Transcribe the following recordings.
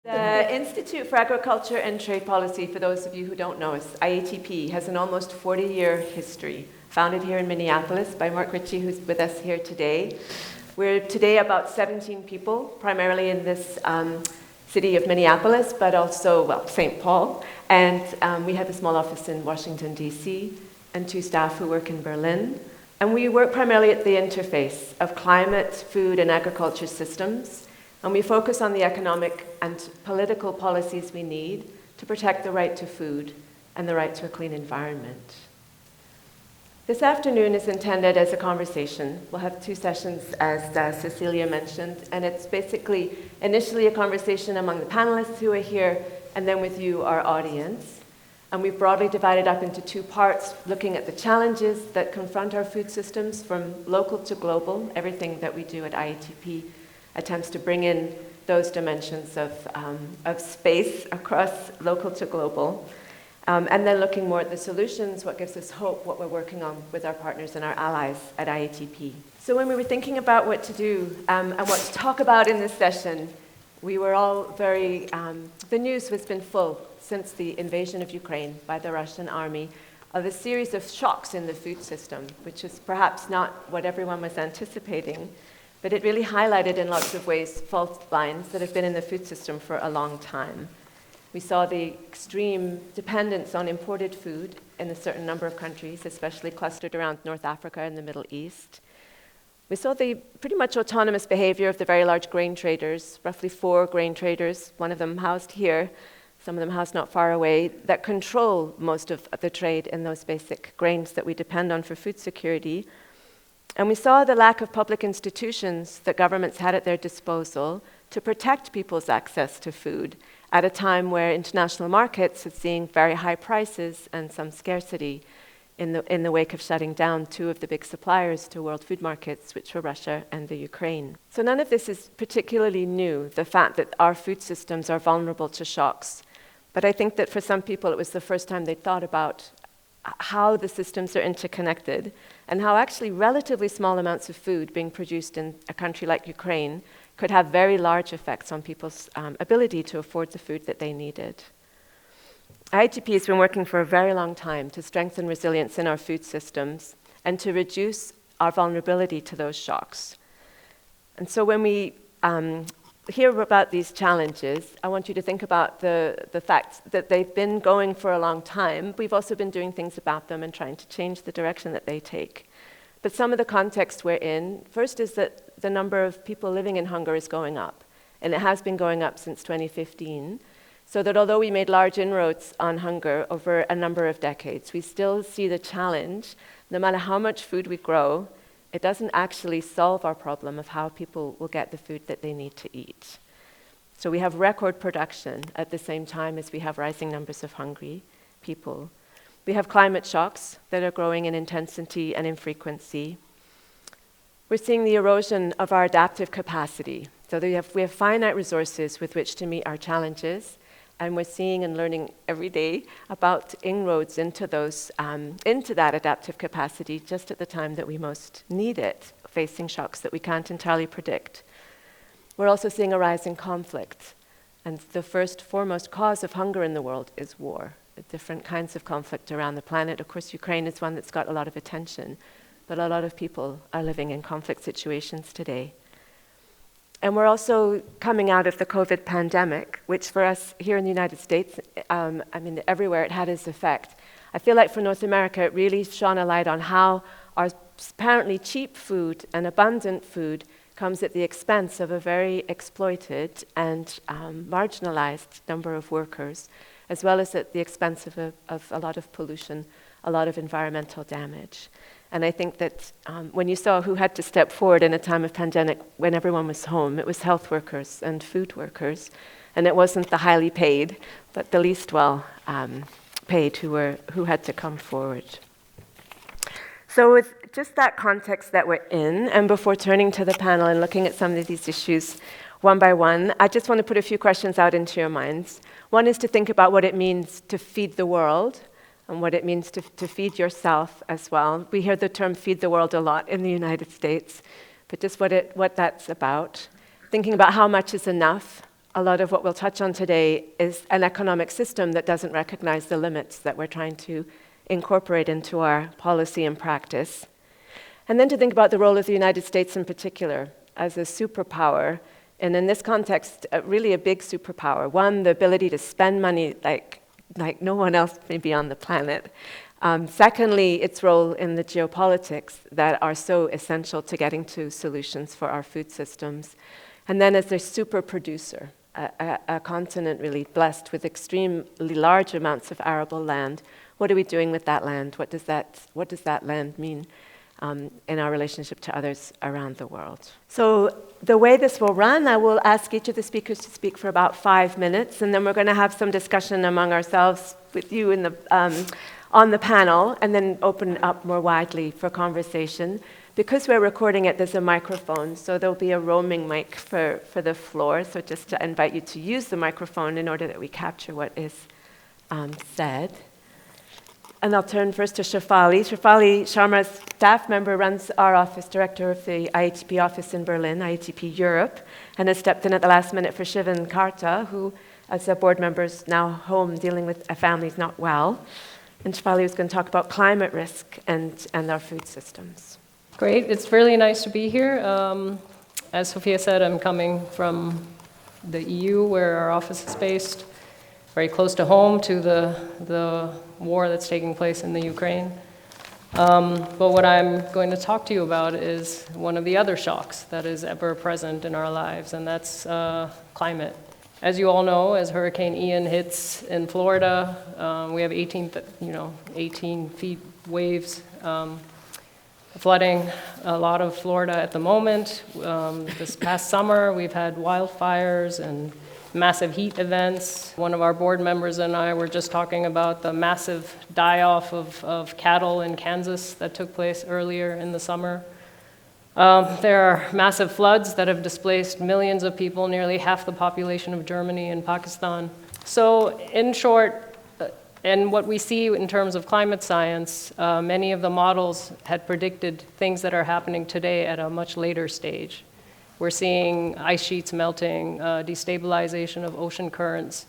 The Institute for Agriculture and Trade Policy, for those of you who don't know, is IATP, has an almost 40-year history, founded here in Minneapolis by Mark Ritchie, who's with us here today. We're today about 17 people, primarily in this city of Minneapolis, but also, St. Paul. And we have a small office in Washington, D.C., and 2 staff who work in Berlin. And we work primarily at the interface of climate, food, and agriculture systems. And we focus on the economic and political policies we need to protect the right to food and the right to a clean environment. This afternoon is intended as a conversation. We'll have 2 sessions, as Cecilia mentioned, and it's basically initially a conversation among the panelists who are here, and then with you, our audience. And we've broadly divided up into 2 parts, looking at the challenges that confront our food systems from local to global. Everything that we do at IATP attempts to bring in those dimensions of space across local to global. And then looking more at the solutions, what gives us hope, what we're working on with our partners and our allies at IATP. So when we were thinking about what to do and what to talk about in this session, we were all very, the news has been full since the invasion of Ukraine by the Russian army of a series of shocks in the food system, which is perhaps not what everyone was anticipating. But it really highlighted in lots of ways fault lines that have been in the food system for a long time. We saw the extreme dependence on imported food in a certain number of countries, especially clustered around North Africa and the Middle East. We saw the pretty much autonomous behavior of the very large grain traders, roughly 4 grain traders, one of them housed here, some of them housed not far away, that control most of the trade in those basic grains that we depend on for food security. And we saw the lack of public institutions that governments had at their disposal to protect people's access to food at a time where international markets are seeing very high prices and some scarcity in the wake of shutting down 2 of the big suppliers to world food markets, which were Russia and the Ukraine. So none of this is particularly new, the fact that our food systems are vulnerable to shocks. But I think that for some people it was the first time they thought about how the systems are interconnected and how actually relatively small amounts of food being produced in a country like Ukraine could have very large effects on people's ability to afford the food that they needed. IATP has been working for a very long time to strengthen resilience in our food systems and to reduce our vulnerability to those shocks. And so when we hear about these challenges, I want you to think about the fact that they've been going for a long time. We've also been doing things about them and trying to change the direction that they take. But some of the context we're in, first is that the number of people living in hunger is going up, and it has been going up since 2015, so that although we made large inroads on hunger over a number of decades, we still see the challenge, no matter how much food we grow, it doesn't actually solve our problem of how people will get the food that they need to eat. So we have record production at the same time as we have rising numbers of hungry people. We have climate shocks that are growing in intensity and in frequency. We're seeing the erosion of our adaptive capacity. So we have finite resources with which to meet our challenges, and we're seeing and learning every day about inroads into that adaptive capacity just at the time that we most need it, facing shocks that we can't entirely predict. We're also seeing a rise in conflict, and the foremost cause of hunger in the world is war. Different kinds of conflict around the planet. Of course, Ukraine is one that's got a lot of attention, but a lot of people are living in conflict situations today. And we're also coming out of the COVID pandemic, which for us here in the United States, everywhere it had its effect. I feel like for North America, it really shone a light on how our apparently cheap food and abundant food comes at the expense of a very exploited and marginalized number of workers, as well as at the expense of a lot of pollution, a lot of environmental damage. And I think that when you saw who had to step forward in a time of pandemic when everyone was home, it was health workers and food workers. And it wasn't the highly paid, but the least well paid who had to come forward. So with just that context that we're in, and before turning to the panel and looking at some of these issues one by one, I just want to put a few questions out into your minds. One is to think about what it means to feed the world, and what it means to feed yourself as well. We hear the term feed the world a lot in the United States, but just what that's about. Thinking about how much is enough, a lot of what we'll touch on today is an economic system that doesn't recognize the limits that we're trying to incorporate into our policy and practice. And then to think about the role of the United States in particular as a superpower, and in this context, really a big superpower. One, the ability to spend money like no one else maybe on the planet. Secondly, its role in the geopolitics that are so essential to getting to solutions for our food systems. And then as a super producer, a continent really blessed with extremely large amounts of arable land. What are we doing with that land? What does that land mean in our relationship to others around the world? So the way this will run, I will ask each of the speakers to speak for about 5 minutes, and then we're going to have some discussion among ourselves with you in the, on the panel, and then open up more widely for conversation. Because we're recording it, there's a microphone, so there'll be a roaming mic for the floor. So just to invite you to use the microphone in order that we capture what is said. And I'll turn first to Shefali. Shefali Sharma's staff member, runs our office, director of the IATP office in Berlin, IATP Europe, and has stepped in at the last minute for Shivan Karta, who, as a board member, is now home dealing with a family who's not well. And Shefali was going to talk about climate risk and our food systems. Great, it's really nice to be here. As Sophia said, I'm coming from the EU, where our office is based, very close to home, to the war that's taking place in the Ukraine. But what I'm going to talk to you about is one of the other shocks that is ever present in our lives, and that's climate. As you all know, as Hurricane Ian hits in Florida, we have 18 feet waves flooding a lot of Florida at the moment. This past summer, we've had wildfires and massive heat events. One of our board members and I were just talking about the massive die-off of cattle in Kansas that took place earlier in the summer. There are massive floods that have displaced millions of people, nearly half the population of Germany and Pakistan. So in short, and what we see in terms of climate science, many of the models had predicted things that are happening today at a much later stage. We're seeing ice sheets melting, destabilization of ocean currents,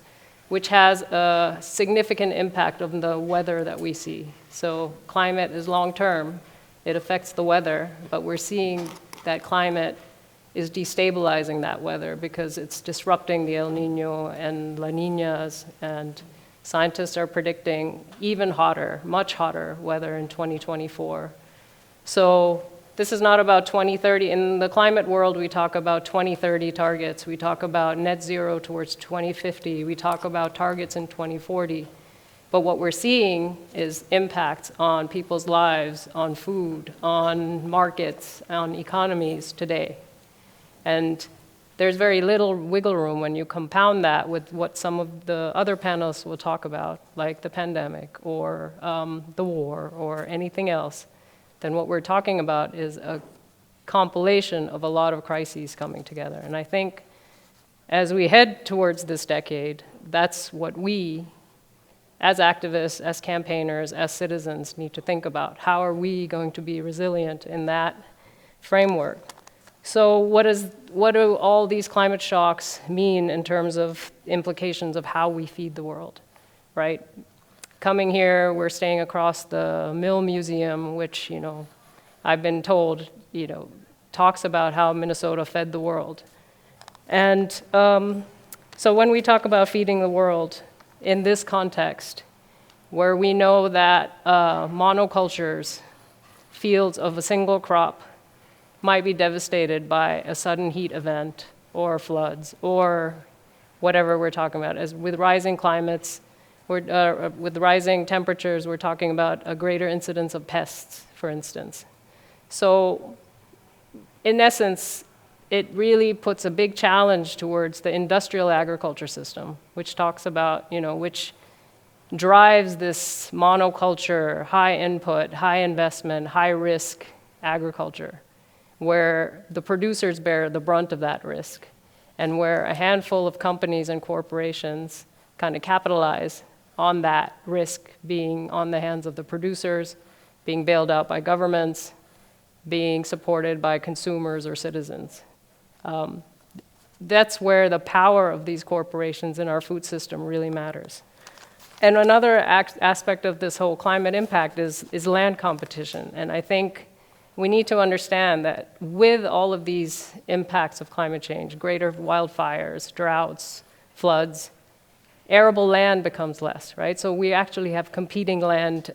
which has a significant impact on the weather that we see. So climate is long-term. It affects the weather, but we're seeing that climate is destabilizing that weather because it's disrupting the El Nino and La Niñas, and scientists are predicting even hotter, much hotter weather in 2024. So this is not about 2030. In the climate world, we talk about 2030 targets. We talk about net zero towards 2050. We talk about targets in 2040. But what we're seeing is impacts on people's lives, on food, on markets, on economies today. And there's very little wiggle room when you compound that with what some of the other panelists will talk about, like the pandemic or the war or anything else. Then what we're talking about is a compilation of a lot of crises coming together. And I think as we head towards this decade, that's what we, as activists, as campaigners, as citizens, need to think about. How are we going to be resilient in that framework? So what do all these climate shocks mean in terms of implications of how we feed the world, right? Coming here, we're staying across the Mill Museum, which, I've been told, talks about how Minnesota fed the world. And so when we talk about feeding the world in this context, where we know that monocultures, fields of a single crop, might be devastated by a sudden heat event or floods or whatever we're talking about. As with rising climates, with rising temperatures, we're talking about a greater incidence of pests, for instance. So in essence, it really puts a big challenge towards the industrial agriculture system, which talks about, which drives this monoculture, high input, high investment, high risk agriculture, where the producers bear the brunt of that risk, and where a handful of companies and corporations kind of capitalize on that risk being on the hands of the producers, being bailed out by governments, being supported by consumers or citizens. that's where the power of these corporations in our food system really matters. And another aspect of this whole climate impact is land competition. And I think we need to understand that with all of these impacts of climate change, greater wildfires, droughts, floods, arable land becomes less, right? So we actually have competing land,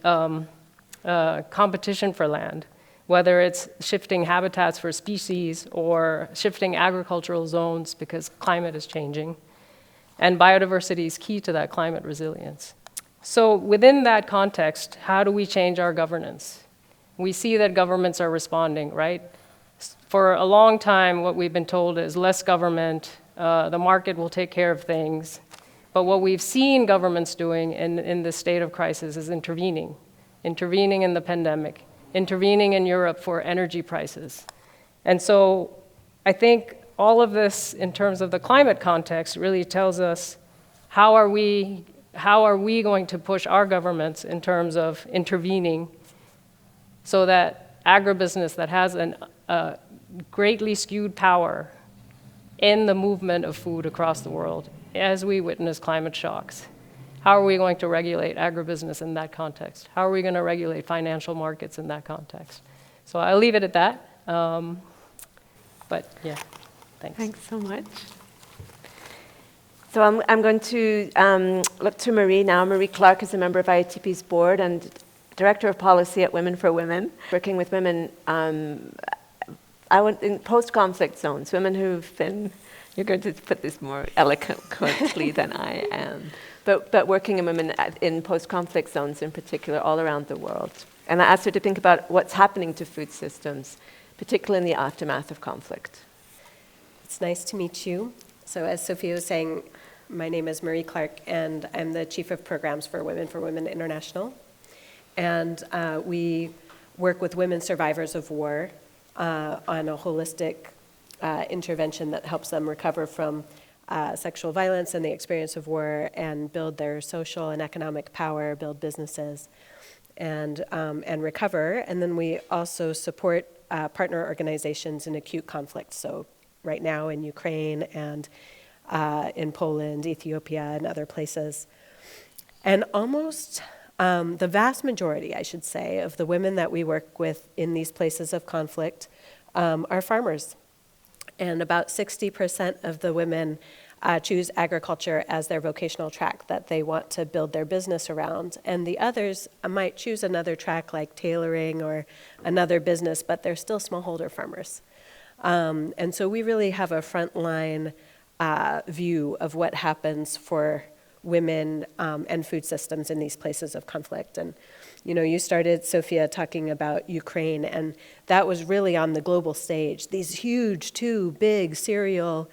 competition for land, whether it's shifting habitats for species or shifting agricultural zones because climate is changing. And biodiversity is key to that climate resilience. So within that context, how do we change our governance? We see that governments are responding, right? For a long time, what we've been told is less government, the market will take care of things. But what we've seen governments doing in this state of crisis is intervening in the pandemic, intervening in Europe for energy prices. And so I think all of this in terms of the climate context really tells us how are we going to push our governments in terms of intervening so that agribusiness that has a greatly skewed power in the movement of food across the world as we witness climate shocks. How are we going to regulate agribusiness in that context? How are we going to regulate financial markets in that context? So I'll leave it at that. But yeah, thanks. Thanks so much. So I'm going to look to Marie now. Marie Clark is a member of IATP's board and Director of Policy at Women for Women, working with women in post-conflict zones, women who've been, you're going to put this more eloquently than I am, but working in women in post-conflict zones in particular all around the world. And I asked her to think about what's happening to food systems, particularly in the aftermath of conflict. It's nice to meet you. So as Sophia was saying, my name is Marie Clark, and I'm the Chief of Programs for Women International. And we work with women survivors of war on a holistic intervention that helps them recover from sexual violence and the experience of war and build their social and economic power, build businesses, and recover. And then we also support partner organizations in acute conflict. So right now in Ukraine and in Poland, Ethiopia, and other places. And almost the vast majority, I should say, of the women that we work with in these places of conflict are farmers. And about 60% of the women choose agriculture as their vocational track that they want to build their business around. And the others might choose another track like tailoring or another business, but they're still smallholder farmers. And so we really have a frontline view of what happens for women and food systems in these places of conflict. And, you know, you started, Sophia, talking about Ukraine, and that was really on the global stage. These huge, two big cereal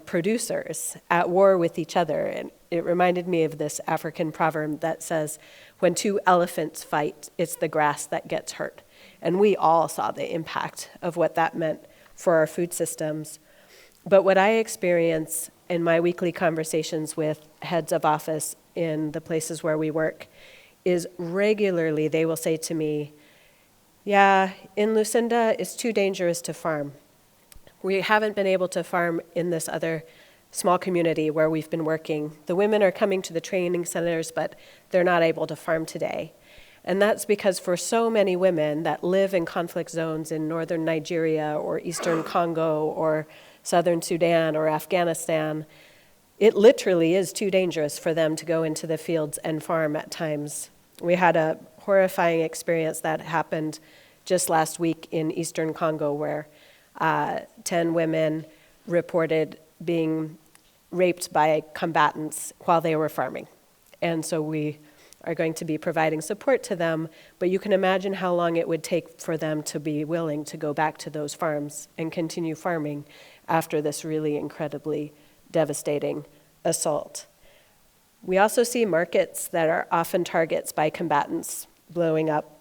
producers at war with each other. And it reminded me of this African proverb that says, when two elephants fight, it's the grass that gets hurt. And we all saw the impact of what that meant for our food systems. But what I experience in my weekly conversations with heads of office in the places where we work is regularly they will say to me, yeah, in Lucinda, it's too dangerous to farm. We haven't been able to farm in this other small community where we've been working. The women are coming to the training centers, but they're not able to farm today. And that's because for so many women that live in conflict zones in northern Nigeria or eastern Congo or southern Sudan or Afghanistan, it literally is too dangerous for them to go into the fields and farm at times. We had a horrifying experience that happened just last week in eastern Congo where 10 women reported being raped by combatants while they were farming. And so we are going to be providing support to them, but you can imagine how long it would take for them to be willing to go back to those farms and continue farming after this really incredibly devastating assault. We also see markets that are often targets by combatants blowing up.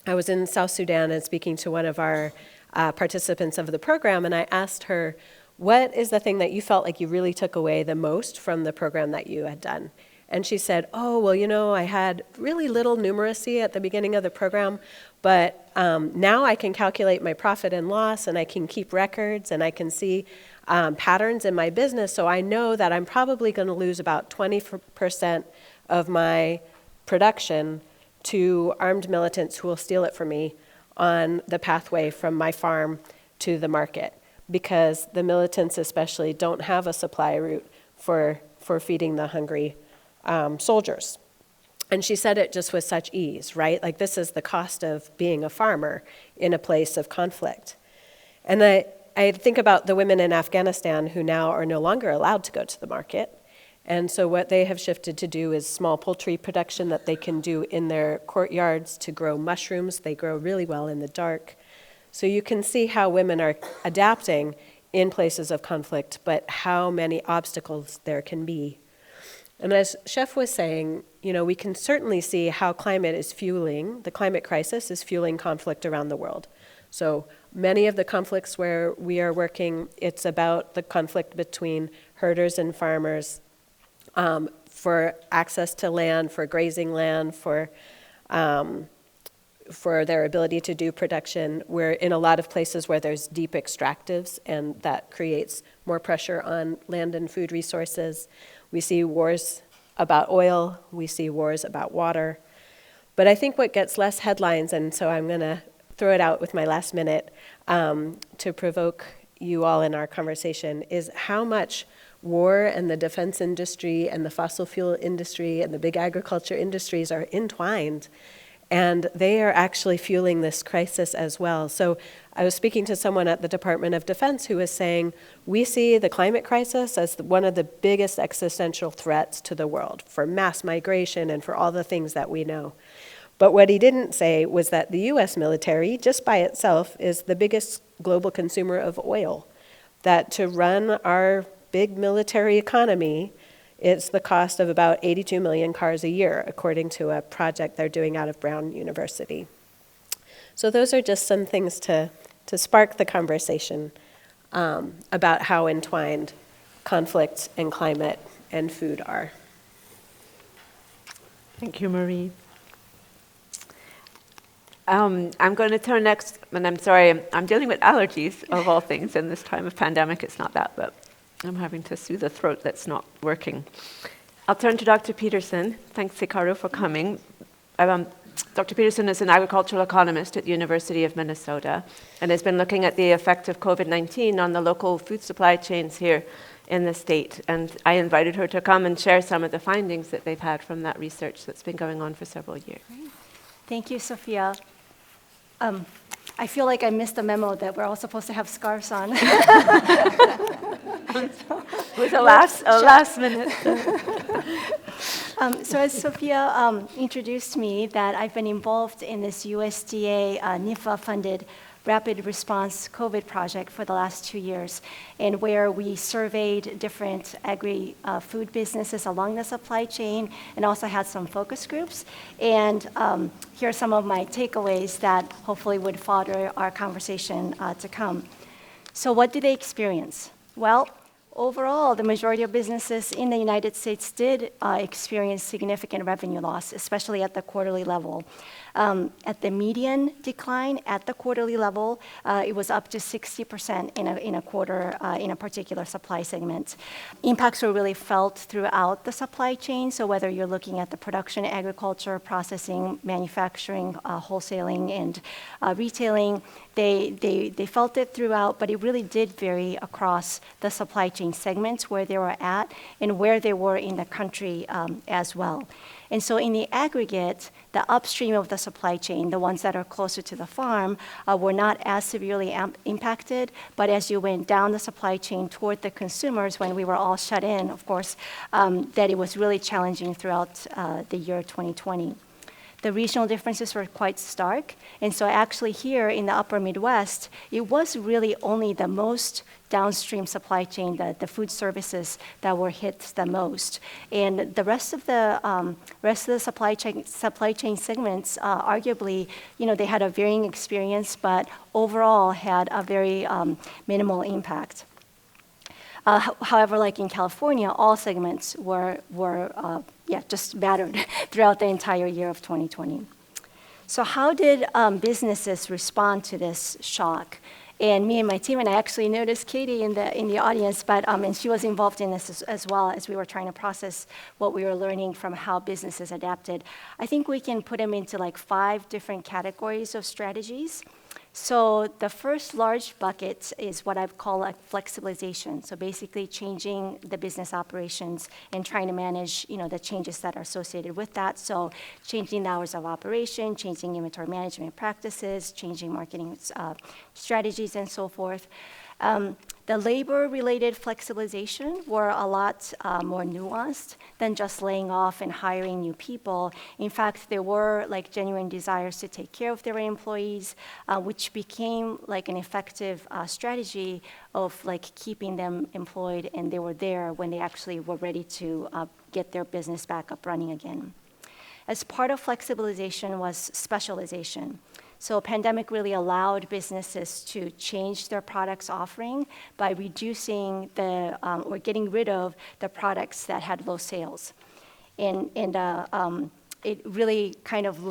I was in South Sudan and speaking to one of our participants of the program, and I asked her, what is the thing that you felt like you really took away the most from the program that you had done? And she said, oh, well, I had really little numeracy at the beginning of the program, but now I can calculate my profit and loss, and I can keep records, and I can see patterns in my business, so I know that I'm probably going to lose about 20% of my production to armed militants who will steal it from me on the pathway from my farm to the market, because the militants especially don't have a supply route for feeding the hungry soldiers. And she said it just with such ease, right? Like, this is the cost of being a farmer in a place of conflict. And I think about the women in Afghanistan who now are no longer allowed to go to the market. And so what they have shifted to do is small poultry production that they can do in their courtyards to grow mushrooms. They grow really well in the dark. So you can see how women are adapting in places of conflict, but how many obstacles there can be. And as Chef was saying, we can certainly see how the climate crisis is fueling conflict around the world. So many of the conflicts where we are working, it's about the conflict between herders and farmers for access to land, for grazing land, for their ability to do production. We're in a lot of places where there's deep extractives, and that creates more pressure on land and food resources. We see wars about oil. We see wars about water. But I think what gets less headlines, and so I'm going to throw it out with my last minute to provoke you all in our conversation, is how much war and the defense industry and the fossil fuel industry and the big agriculture industries are entwined. And they are actually fueling this crisis as well. So I was speaking to someone at the Department of Defense who was saying, we see the climate crisis as one of the biggest existential threats to the world for mass migration and for all the things that we know. But what he didn't say was that the US military, just by itself, is the biggest global consumer of oil. That to run our big military economy, it's the cost of about 82 million cars a year, according to a project they're doing out of Brown University. So those are just some things to spark the conversation about how entwined conflict and climate and food are. Thank you, Marie. I'm going to turn next, and I'm sorry, I'm dealing with allergies of all things in this time of pandemic. It's not that, but I'm having to soothe a throat that's not working. I'll turn to Dr. Peterson. Thanks, Hikaru, for coming. Dr. Peterson is an agricultural economist at the University of Minnesota and has been looking at the effect of COVID-19 on the local food supply chains here in the state. And I invited her to come and share some of the findings that they've had from that research that's been going on for several years. Thank you, Sophia. I feel like I missed the memo that we're all supposed to have scarves on. It was a last minute. So as Sophia introduced me, that I've been involved in this USDA NIFA-funded rapid response COVID project for the last 2 years, and where we surveyed different agri-food businesses along the supply chain and also had some focus groups. And here are some of my takeaways that hopefully would fodder our conversation to come. So what do they experience? Well, overall, the majority of businesses in the United States did experience significant revenue loss, especially at the quarterly level. At the median decline at the quarterly level, it was up to 60% in a quarter in a particular supply segment. Impacts were really felt throughout the supply chain, so whether you're looking at the production, agriculture, processing, manufacturing, wholesaling, and retailing, they felt it throughout, but it really did vary across the supply chain segments where they were at and where they were in the country as well. And so in the aggregate, the upstream of the supply chain, the ones that are closer to the farm, were not as severely impacted. But as you went down the supply chain toward the consumers, when we were all shut in, of course, that it was really challenging throughout the year 2020. The regional differences were quite stark. And so actually here in the upper Midwest, it was really only the most downstream supply chain, the food services that were hit the most. And the rest of the supply chain segments, arguably, they had a varying experience, but overall had a very minimal impact. However, like in California, all segments were just battered throughout the entire year of 2020. So how did businesses respond to this shock? And me and my team, and I actually noticed Katie in the audience, but and she was involved in this as well as we were trying to process what we were learning from how businesses adapted. I think we can put them into like 5 different categories of strategies. So the first large bucket is what I've called like flexibilization. So basically changing the business operations and trying to manage, the changes that are associated with that. So changing the hours of operation, changing inventory management practices, changing marketing strategies, and so forth. The labor-related flexibilization were a lot more nuanced than just laying off and hiring new people. In fact, there were like genuine desires to take care of their employees, which became like an effective strategy of like keeping them employed, and they were there when they actually were ready to get their business back up running again. As part of flexibilization was specialization. So pandemic really allowed businesses to change their products offering by reducing or getting rid of the products that had low sales. And it really kind of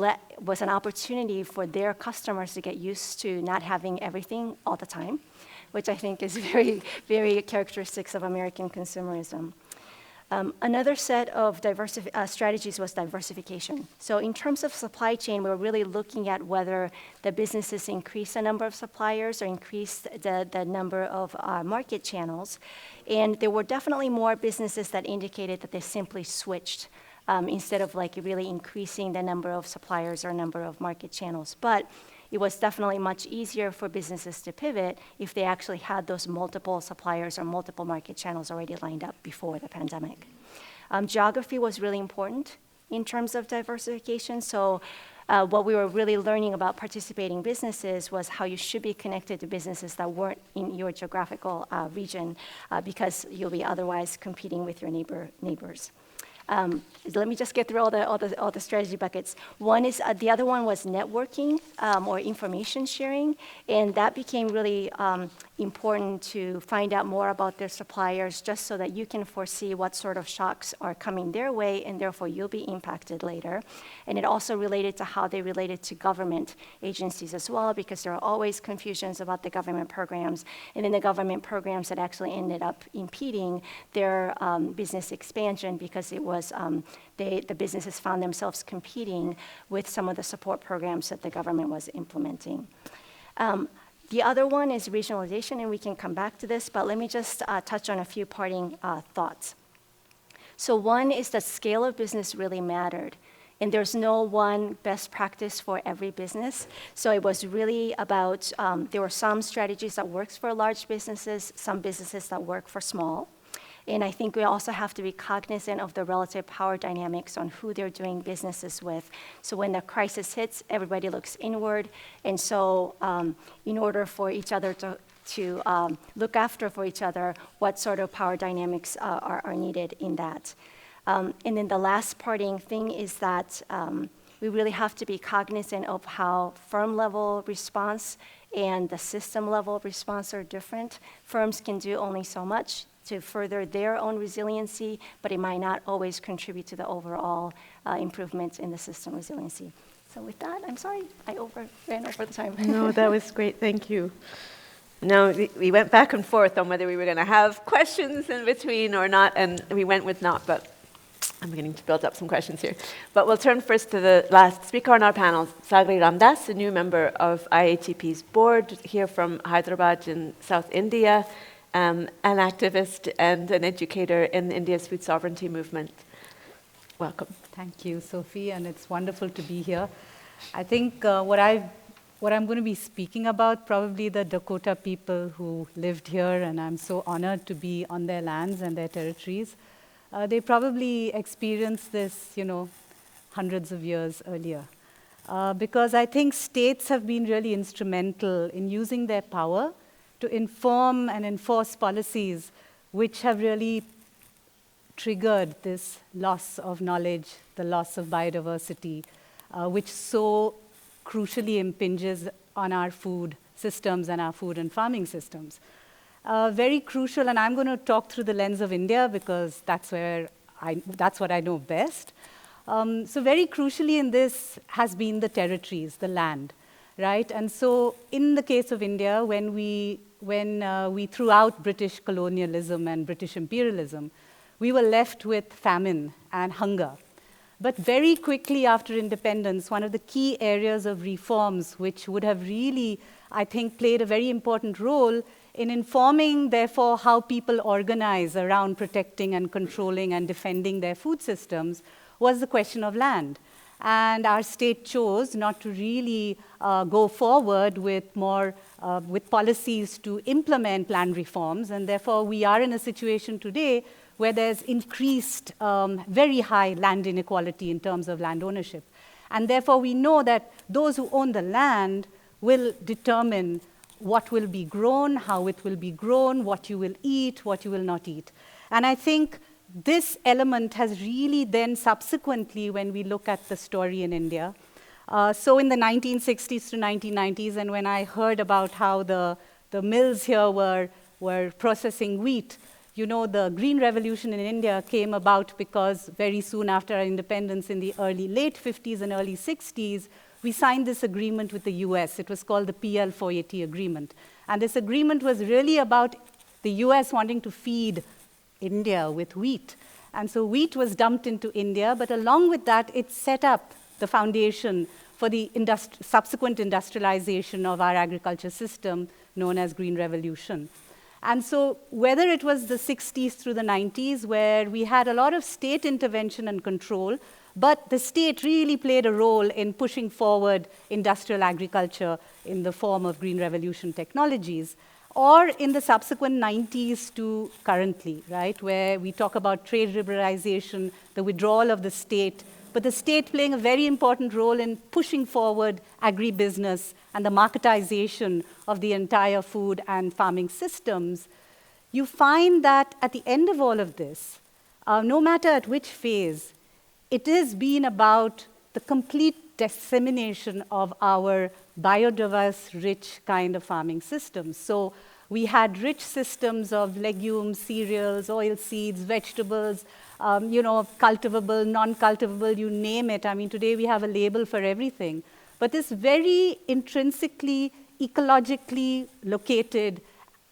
was an opportunity for their customers to get used to not having everything all the time, which I think is very, very characteristics of American consumerism. Another set of strategies was diversification. So in terms of supply chain, we're really looking at whether the businesses increase the number of suppliers or increase the number of market channels. And there were definitely more businesses that indicated that they simply switched instead of like really increasing the number of suppliers or number of market channels. But it was definitely much easier for businesses to pivot if they actually had those multiple suppliers or multiple market channels already lined up before the pandemic. Geography was really important in terms of diversification. So what we were really learning about participating businesses was how you should be connected to businesses that weren't in your geographical region because you'll be otherwise competing with your neighbors. Let me just get through all the strategy buckets. The other one was networking or information sharing, and that became really important to find out more about their suppliers, just so that you can foresee what sort of shocks are coming their way, and therefore you'll be impacted later. And it also related to how they related to government agencies as well, because there are always confusions about the government programs, and then the government programs that actually ended up impeding their business expansion because it was the businesses found themselves competing with some of the support programs that the government was implementing. The other one is regionalization, and we can come back to this, but let me just touch on a few parting thoughts. So one is that scale of business really mattered, and there's no one best practice for every business. So it was really about, there were some strategies that works for large businesses, some businesses that work for small. And I think we also have to be cognizant of the relative power dynamics on who they're doing businesses with. So when the crisis hits, everybody looks inward. And so in order for each other to look after for each other, what sort of power dynamics are needed in that. And then the last parting thing is that we really have to be cognizant of how firm level response and the system level response are different. Firms can do only so much to further their own resiliency, but it might not always contribute to the overall improvements in the system resiliency. So with that, I'm sorry, I ran over the time. No, that was great, thank you. Now, we went back and forth on whether we were going to have questions in between or not, and we went with not, but I'm beginning to build up some questions here. But we'll turn first to the last speaker on our panel, Sagri Ramdas, a new member of IATP's board here from Hyderabad in South India. An activist and an educator in India's food sovereignty movement. Welcome. Thank you, Sophie, and it's wonderful to be here. I think what I'm going to be speaking about, probably the Dakota people who lived here, and I'm so honored to be on their lands and their territories. They probably experienced this, hundreds of years earlier. Because I think states have been really instrumental in using their power to inform and enforce policies which have really triggered this loss of knowledge, the loss of biodiversity, which so crucially impinges on our food systems and our food and farming systems. very crucial, and I'm going to talk through the lens of India because that's what I know best. So very crucially in this has been the territories, the land, right? And so in the case of India, when we threw out British colonialism and British imperialism, we were left with famine and hunger. But very quickly after independence, one of the key areas of reforms which would have really, I think, played a very important role in informing, therefore, how people organize around protecting and controlling and defending their food systems was the question of land. And our state chose not to really go forward with with policies to implement land reforms, and therefore we are in a situation today where there's increased, very high land inequality in terms of land ownership. And therefore we know that those who own the land will determine what will be grown, how it will be grown, what you will eat, what you will not eat. And I think this element has really then subsequently, when we look at the story in India, so in the 1960s to 1990s, and when I heard about how the mills here were processing wheat, you know, the Green Revolution in India came about because very soon after our independence in the late 50s and early 60s, we signed this agreement with the US. It was called the PL 480 agreement. And this agreement was really about the US wanting to feed India with wheat. And so wheat was dumped into India, but along with that, it set up the foundation for the subsequent industrialization of our agriculture system known as Green Revolution. And so whether it was the 60s through the 90s, where we had a lot of state intervention and control, but the state really played a role in pushing forward industrial agriculture in the form of Green Revolution technologies, or in the subsequent 90s to currently, right, where we talk about trade liberalization, the withdrawal of the state, but the state playing a very important role in pushing forward agribusiness and the marketization of the entire food and farming systems. You find that at the end of all of this, no matter at which phase, it has been about the complete dissemination of our biodiverse, rich kind of farming systems. So we had rich systems of legumes, cereals, oil seeds, vegetables, cultivable, non-cultivable, you name it. I mean, today we have a label for everything. But this very intrinsically, ecologically located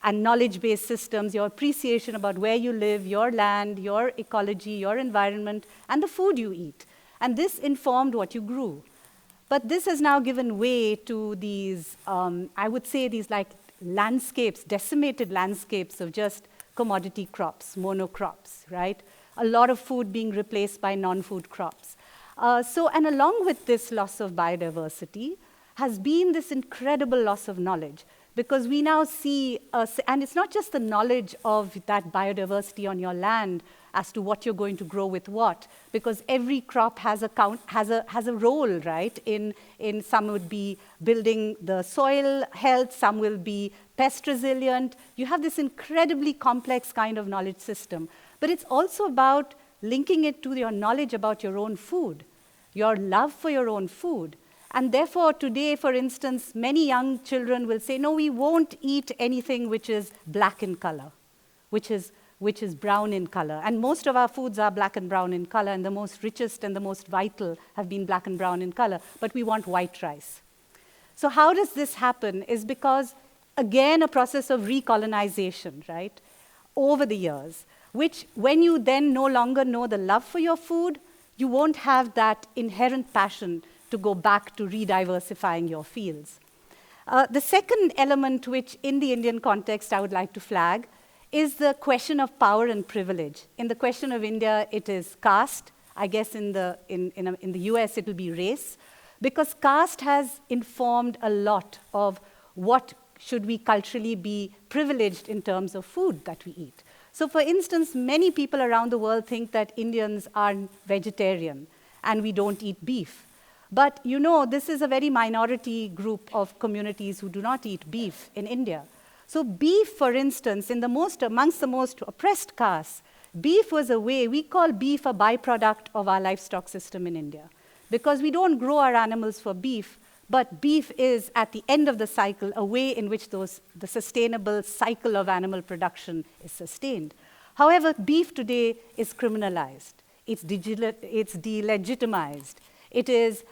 and knowledge-based systems, your appreciation about where you live, your land, your ecology, your environment, and the food you eat. And this informed what you grew. But this has now given way to these, I would say, these like landscapes, decimated landscapes of just commodity crops, monocrops, right? A lot of food being replaced by non-food crops. And along with this loss of biodiversity has been this incredible loss of knowledge, because we now see, and it's not just the knowledge of that biodiversity on your land as to what you're going to grow with what, because every crop has a role, right? In some would be building the soil health, some will be pest resilient. You have this incredibly complex kind of knowledge system. But it's also about linking it to your knowledge about your own food, your love for your own food. And therefore, today, for instance, many young children will say, no, we won't eat anything which is black in color, which is brown in color. And most of our foods are black and brown in color, and the most richest and the most vital have been black and brown in color, but we want white rice. So how does this happen is because, again, a process of recolonization, right, over the years, which when you then no longer know the love for your food, you won't have that inherent passion to go back to rediversifying your fields. The second element, which in the Indian context I would like to flag, is the question of power and privilege. In the question of India, it is caste. I guess in the US, it will be race, because caste has informed a lot of what should we culturally be privileged in terms of food that we eat. So for instance, many people around the world think that Indians are vegetarian and we don't eat beef. But you know, this is a very minority group of communities who do not eat beef in India. So beef, for instance, amongst the most oppressed castes, beef was a way, we call beef a byproduct of our livestock system in India. Because we don't grow our animals for beef, but beef is, at the end of the cycle, a way in which the sustainable cycle of animal production is sustained. However, beef today is criminalized. It's delegitimized. It is,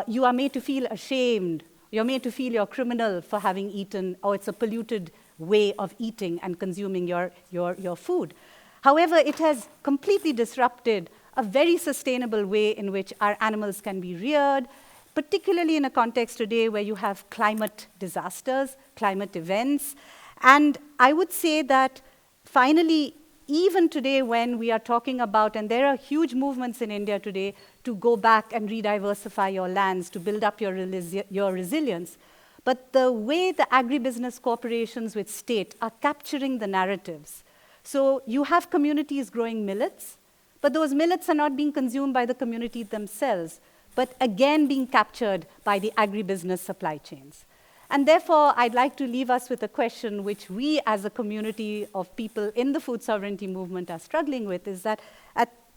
you are made to feel ashamed. You're made to feel you're criminal for having eaten, or it's a polluted way of eating and consuming your food. However, it has completely disrupted a very sustainable way in which our animals can be reared, particularly in a context today where you have climate disasters, climate events. And I would say that finally, even today when we are talking about, and there are huge movements in India today to go back and rediversify your lands, to build up your resilience, but the way the agribusiness corporations with state are capturing the narratives. So you have communities growing millets, but those millets are not being consumed by the community themselves, but again being captured by the agribusiness supply chains. And therefore, I'd like to leave us with a question which we as a community of people in the food sovereignty movement are struggling with, is that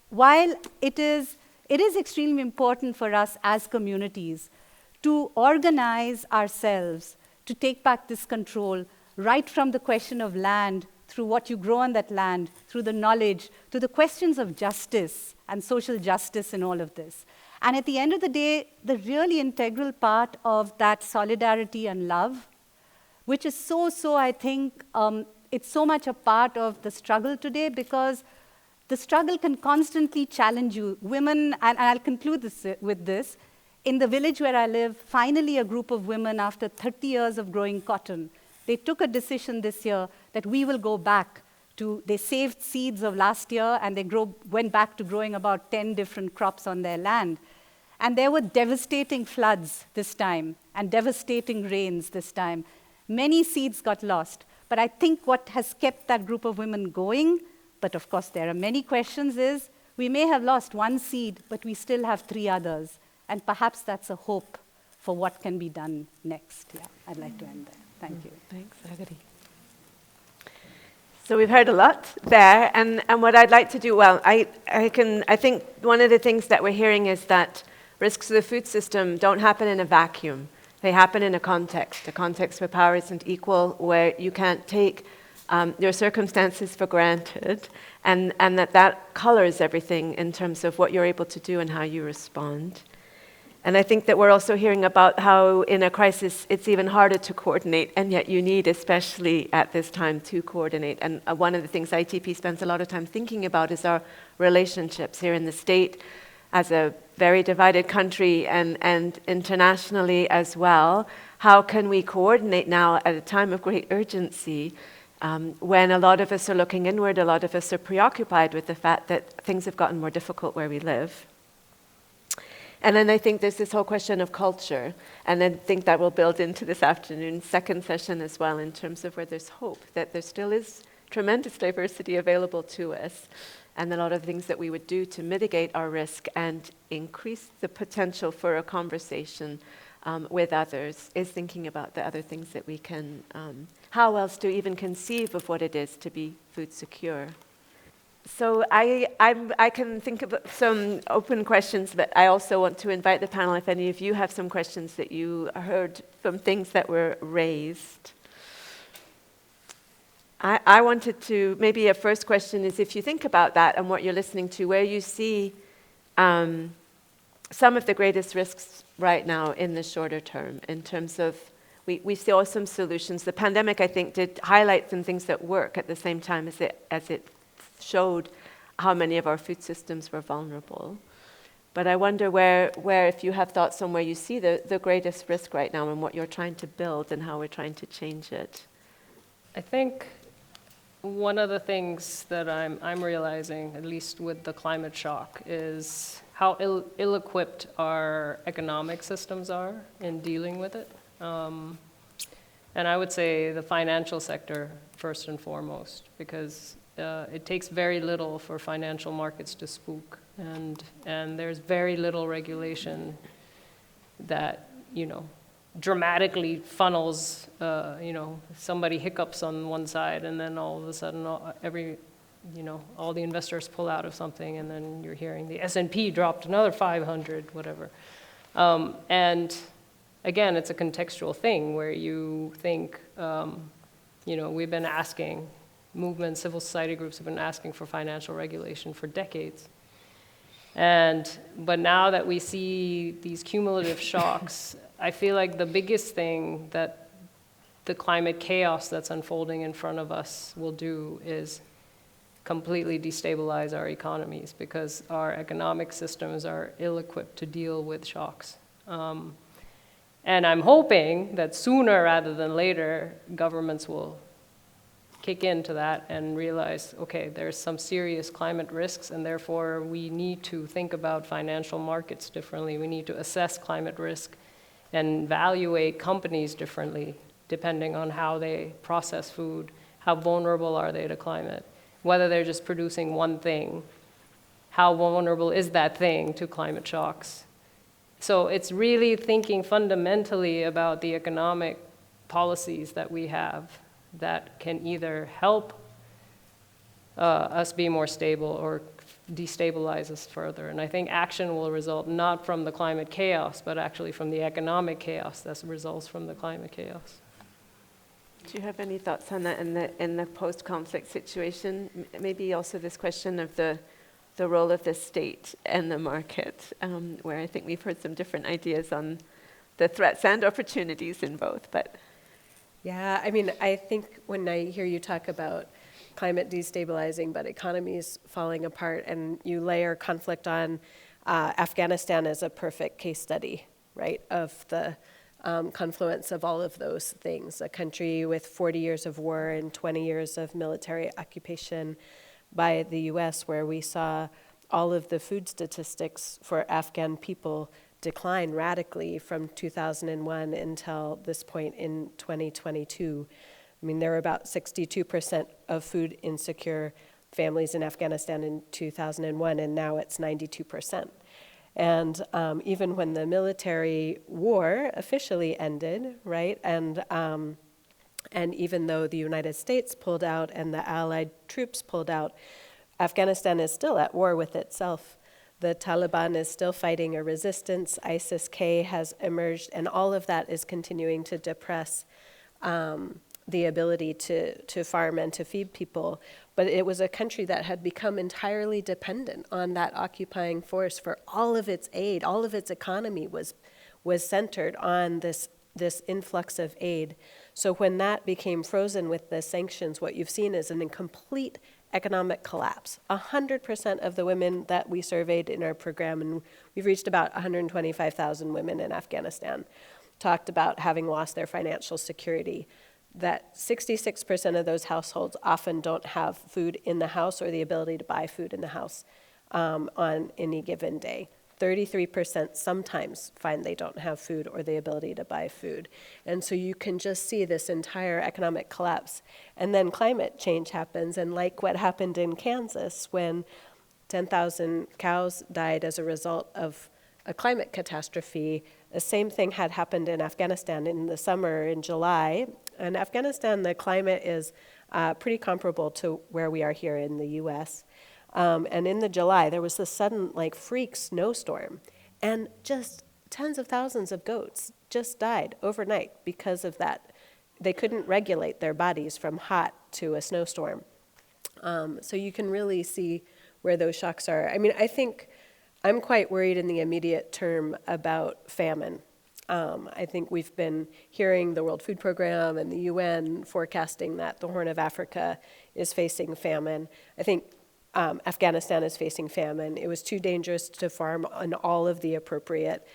while it is extremely important for us as communities to organize ourselves, to take back this control, right from the question of land, through what you grow on that land, through the knowledge, to the questions of justice and social justice in all of this. And at the end of the day, the really integral part of that solidarity and love, which is so, I think, it's so much a part of the struggle today, because the struggle can constantly challenge you. Women, and I'll conclude with this, in the village where I live, finally a group of women, after 30 years of growing cotton, they took a decision this year that we will go back to, they saved seeds of last year, and they went back to growing about 10 different crops on their land. And there were devastating floods this time, and devastating rains this time. Many seeds got lost. But I think what has kept that group of women going, but of course there are many questions, is we may have lost one seed, but we still have 3 others. And perhaps that's a hope for what can be done next. Yeah, I'd like to end there. Thank you. Thanks, Agadi. So we've heard a lot there, and what I'd like to do, well, I think one of the things that we're hearing is that risks to the food system don't happen in a vacuum. They happen in a context where power isn't equal, where you can't take your circumstances for granted, and that colors everything in terms of what you're able to do and how you respond. And I think that we're also hearing about how in a crisis it's even harder to coordinate, and yet you need, especially at this time, to coordinate. And one of the things ITP spends a lot of time thinking about is our relationships here in the state as a very divided country and internationally as well. How can we coordinate now at a time of great urgency when a lot of us are looking inward, a lot of us are preoccupied with the fact that things have gotten more difficult where we live? And then I think there's this whole question of culture, and I think that will build into this afternoon's second session as well, in terms of where there's hope, that there still is tremendous diversity available to us, and a lot of things that we would do to mitigate our risk and increase the potential for a conversation with others is thinking about the other things that we can, how else to even conceive of what it is to be food secure. So I can think of some open questions, but I also want to invite the panel, if any of you have some questions that you heard from things that were raised. I wanted to, maybe a first question is, if you think about that and what you're listening to, where you see some of the greatest risks right now in the shorter term, in terms of, we saw some solutions. The pandemic, I think, did highlight some things that work at the same time as it showed how many of our food systems were vulnerable. But I wonder where if you have thoughts on where you see the greatest risk right now and what you're trying to build and how we're trying to change it. I think one of the things that I'm realizing, at least with the climate shock, is how ill-equipped our economic systems are in dealing with it. And I would say the financial sector first and foremost, because it takes very little for financial markets to spook, and there's very little regulation that, dramatically funnels, somebody hiccups on one side, and then all of a sudden all the investors pull out of something, and then you're hearing the S&P dropped another 500, whatever. And again, it's a contextual thing where you think, we've been asking, movements, civil society groups have been asking for financial regulation for decades. But now that we see these cumulative shocks, I feel like the biggest thing that the climate chaos that's unfolding in front of us will do is completely destabilize our economies, because our economic systems are ill-equipped to deal with shocks. And I'm hoping that sooner rather than later, governments will kick into that and realize, okay, there's some serious climate risks, and therefore we need to think about financial markets differently. We need to assess climate risk and evaluate companies differently, depending on how they process food, how vulnerable are they to climate, whether they're just producing one thing, how vulnerable is that thing to climate shocks. So it's really thinking fundamentally about the economic policies that we have that can either help us be more stable or destabilize us further. And I think action will result not from the climate chaos, but actually from the economic chaos that results from the climate chaos. Do you have any thoughts on that in the post-conflict situation? Maybe also this question of the role of the state and the market, where I think we've heard some different ideas on the threats and opportunities in both. But yeah, I mean, I think when I hear you talk about climate destabilizing, but economies falling apart, and you layer conflict on, Afghanistan is a perfect case study, right, of the confluence of all of those things. A country with 40 years of war and 20 years of military occupation by the US, where we saw all of the food statistics for Afghan people decline radically from 2001 until this point in 2022. I mean, there were about 62% of food insecure families in Afghanistan in 2001, and now it's 92%. And even when the military war officially ended, right, and even though the United States pulled out and the Allied troops pulled out, Afghanistan is still at war with itself. The Taliban is still fighting a resistance. ISIS-K has emerged, and all of that is continuing to depress the ability to farm and to feed people. But it was a country that had become entirely dependent on that occupying force for all of its aid. All of its economy was centered on this influx of aid. So when that became frozen with the sanctions, what you've seen is an incomplete economic collapse. 100% of the women that we surveyed in our program, and we've reached about 125,000 women in Afghanistan, talked about having lost their financial security. That 66% of those households often don't have food in the house or the ability to buy food in the house on any given day. 33% sometimes find they don't have food or the ability to buy food. And so you can just see this entire economic collapse. And then climate change happens, and like what happened in Kansas when 10,000 cows died as a result of a climate catastrophe, the same thing had happened in Afghanistan in the summer in July. In Afghanistan, the climate is pretty comparable to where we are here in the US. And in the July, there was this sudden freak snowstorm, and just tens of thousands of goats just died overnight because of that. They couldn't regulate their bodies from hot to a snowstorm. So you can really see where those shocks are. I mean, I think I'm quite worried in the immediate term about famine. I think we've been hearing the World Food Program and the UN forecasting that the Horn of Africa is facing famine. I think Afghanistan is facing famine. It was too dangerous to farm on all of the appropriate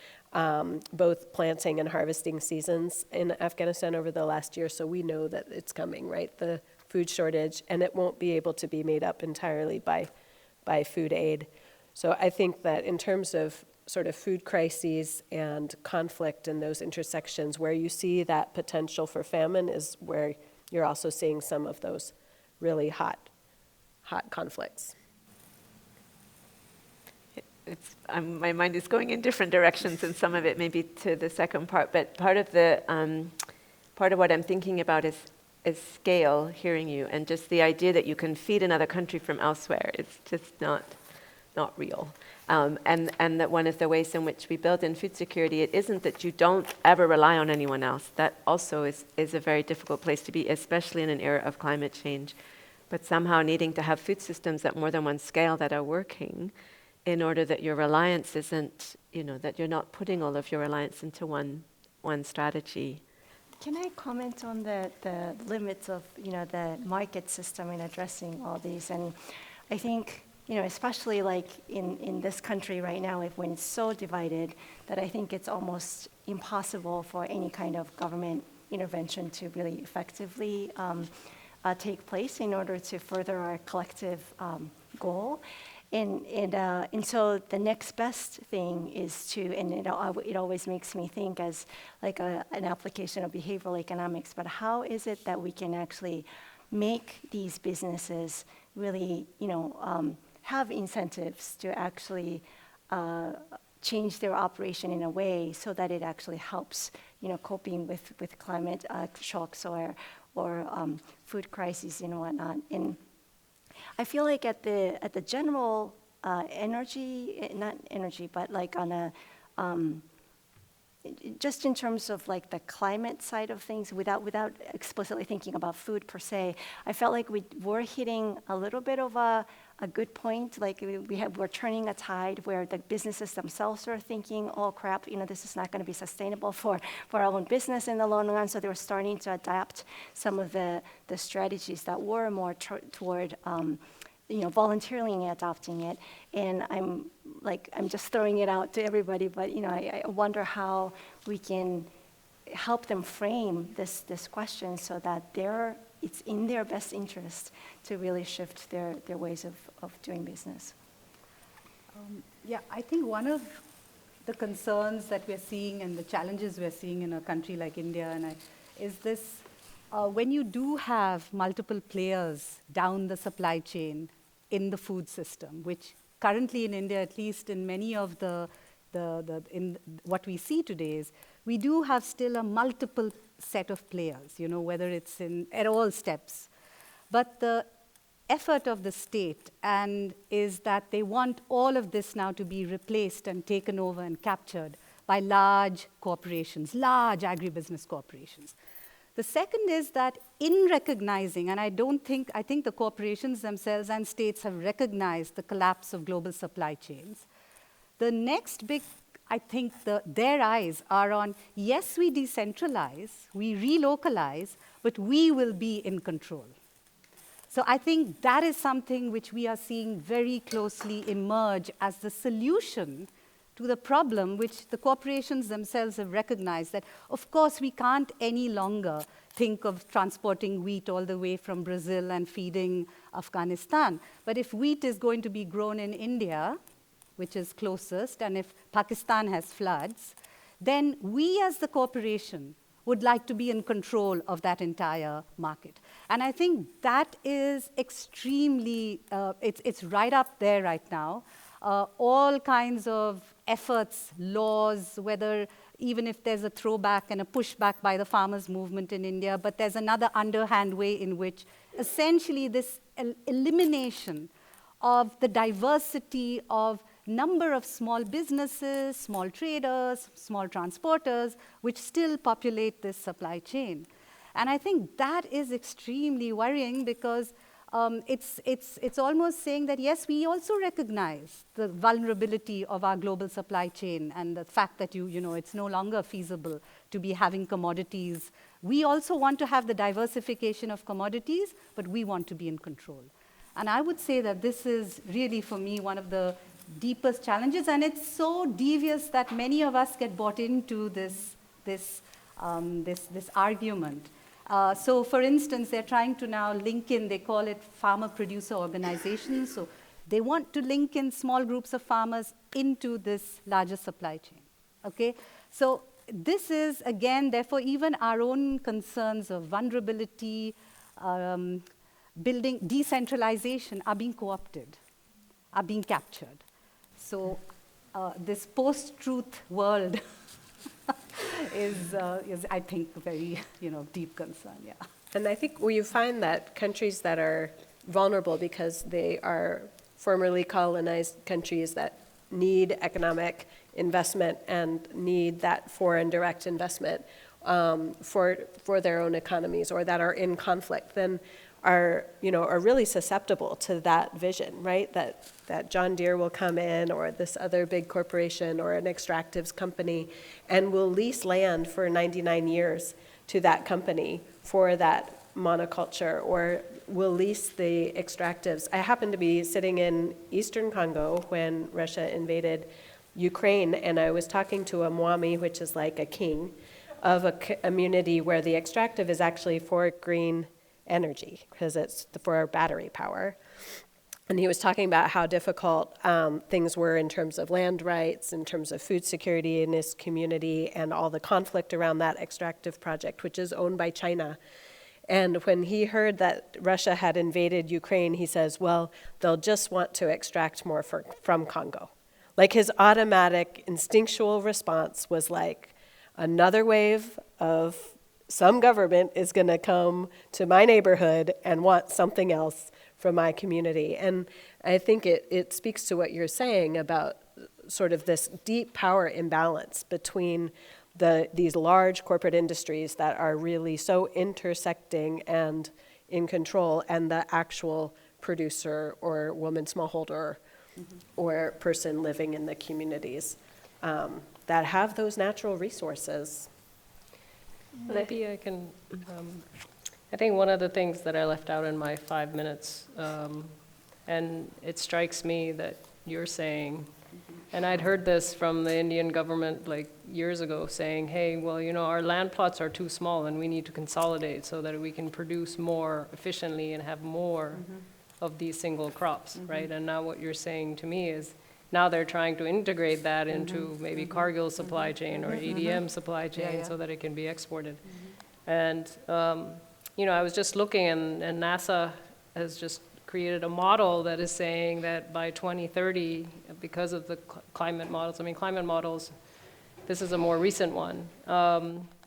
both planting and harvesting seasons in Afghanistan over the last year, so we know that it's coming, right? The food shortage, and it won't be able to be made up entirely by food aid. So I think that in terms of sort of food crises and conflict and those intersections, where you see that potential for famine is where you're also seeing some of those really hot conflicts. My mind is going in different directions, and some of it maybe to the second part. But part of what I'm thinking about is scale. Hearing you, and just the idea that you can feed another country from elsewhere is just not real. And that one of the ways in which we build in food security, it isn't that you don't ever rely on anyone else. That also is a very difficult place to be, especially in an era of climate change. But somehow needing to have food systems at more than one scale that are working in order that your reliance isn't, that you're not putting all of your reliance into one strategy. Can I comment on the limits of, the market system in addressing all these? And I think, especially like in this country right now, when it's so divided, that I think it's almost impossible for any kind of government intervention to really effectively take place in order to further our collective goal. And so the next best thing is to, and it always makes me think as like an application of behavioral economics, but how is it that we can actually make these businesses really, have incentives to actually change their operation in a way so that it actually helps, coping with climate shocks or food crises and whatnot. And I feel like at the general not energy, but like on a just in terms of like the climate side of things, without explicitly thinking about food per se, I felt like we're hitting a little bit of a good point. Like we're turning a tide where the businesses themselves are thinking, oh crap, this is not going to be sustainable for our own business in the long run. So they were starting to adapt some of the strategies that were more toward voluntarily adopting it. And I'm just throwing it out to everybody, but I wonder how we can help them frame this question so that it's in their best interest to really shift their ways of doing business. I think one of the concerns that we're seeing and the challenges we're seeing in a country like India is this, when you do have multiple players down the supply chain in the food system, which currently in India, at least in many of in what we see today is, we do have still a multiple set of players, whether it's at all steps. But the effort of the state is that they want all of this now to be replaced and taken over and captured by large corporations, large agribusiness corporations. The second is that in recognizing, and I think the corporations themselves and states have recognized the collapse of global supply chains. The next big, I think their eyes are on, yes, we decentralize, we relocalize, but we will be in control. So I think that is something which we are seeing very closely emerge as the solution to the problem which the corporations themselves have recognized, that of course we can't any longer think of transporting wheat all the way from Brazil and feeding Afghanistan. But if wheat is going to be grown in India, which is closest, and if Pakistan has floods, then we as the corporation would like to be in control of that entire market. And I think that is extremely, it's right up there right now. All kinds of efforts, laws, whether even if there's a throwback and a pushback by the farmers' movement in India, but there's another underhand way in which essentially this elimination of the diversity of number of small businesses, small traders, small transporters, which still populate this supply chain. And I think that is extremely worrying because it's almost saying that, yes, we also recognize the vulnerability of our global supply chain and the fact that it's no longer feasible to be having commodities. We also want to have the diversification of commodities, but we want to be in control. And I would say that this is really, for me, one of the deepest challenges, and it's so devious that many of us get bought into this argument. So for instance, they're trying to now link in, they call it farmer-producer organizations. So they want to link in small groups of farmers into this larger supply chain, okay? So this is, again, therefore, even our own concerns of vulnerability, building, decentralization are being co-opted, are being captured. So this post-truth world is, I think, a very deep concern. Yeah. And I think you find that countries that are vulnerable because they are formerly colonized countries that need economic investment and need that foreign direct investment for their own economies, or that are in conflict, then are really susceptible to that vision, right? That John Deere will come in, or this other big corporation, or an extractives company, and will lease land for 99 years to that company for that monoculture, or will lease the extractives. I happened to be sitting in Eastern Congo when Russia invaded Ukraine, and I was talking to a Mwami, which is like a king of a community where the extractive is actually for green energy, because it's for battery power. And he was talking about how difficult things were in terms of land rights, in terms of food security in his community, and all the conflict around that extractive project, which is owned by China. And when he heard that Russia had invaded Ukraine, he says, well, they'll just want to extract more from Congo. Like, his automatic instinctual response was like, another wave of some government is going to come to my neighborhood and want something else from my community. And I think it speaks to what you're saying about sort of this deep power imbalance between these large corporate industries that are really so intersecting and in control, and the actual producer or woman smallholder or person living in the communities that have those natural resources. Maybe I can, I think one of the things that I left out in my 5 minutes, and it strikes me that you're saying, and I'd heard this from the Indian government like years ago, saying, hey, well, our land plots are too small and we need to consolidate so that we can produce more efficiently and have more of these single crops, right? And now what you're saying to me is, now they're trying to integrate that into maybe Cargill supply chain or ADM supply chain so that it can be exported. And, I was just looking, and NASA has just created a model that is saying that by 2030, because of the climate models, this is a more recent one,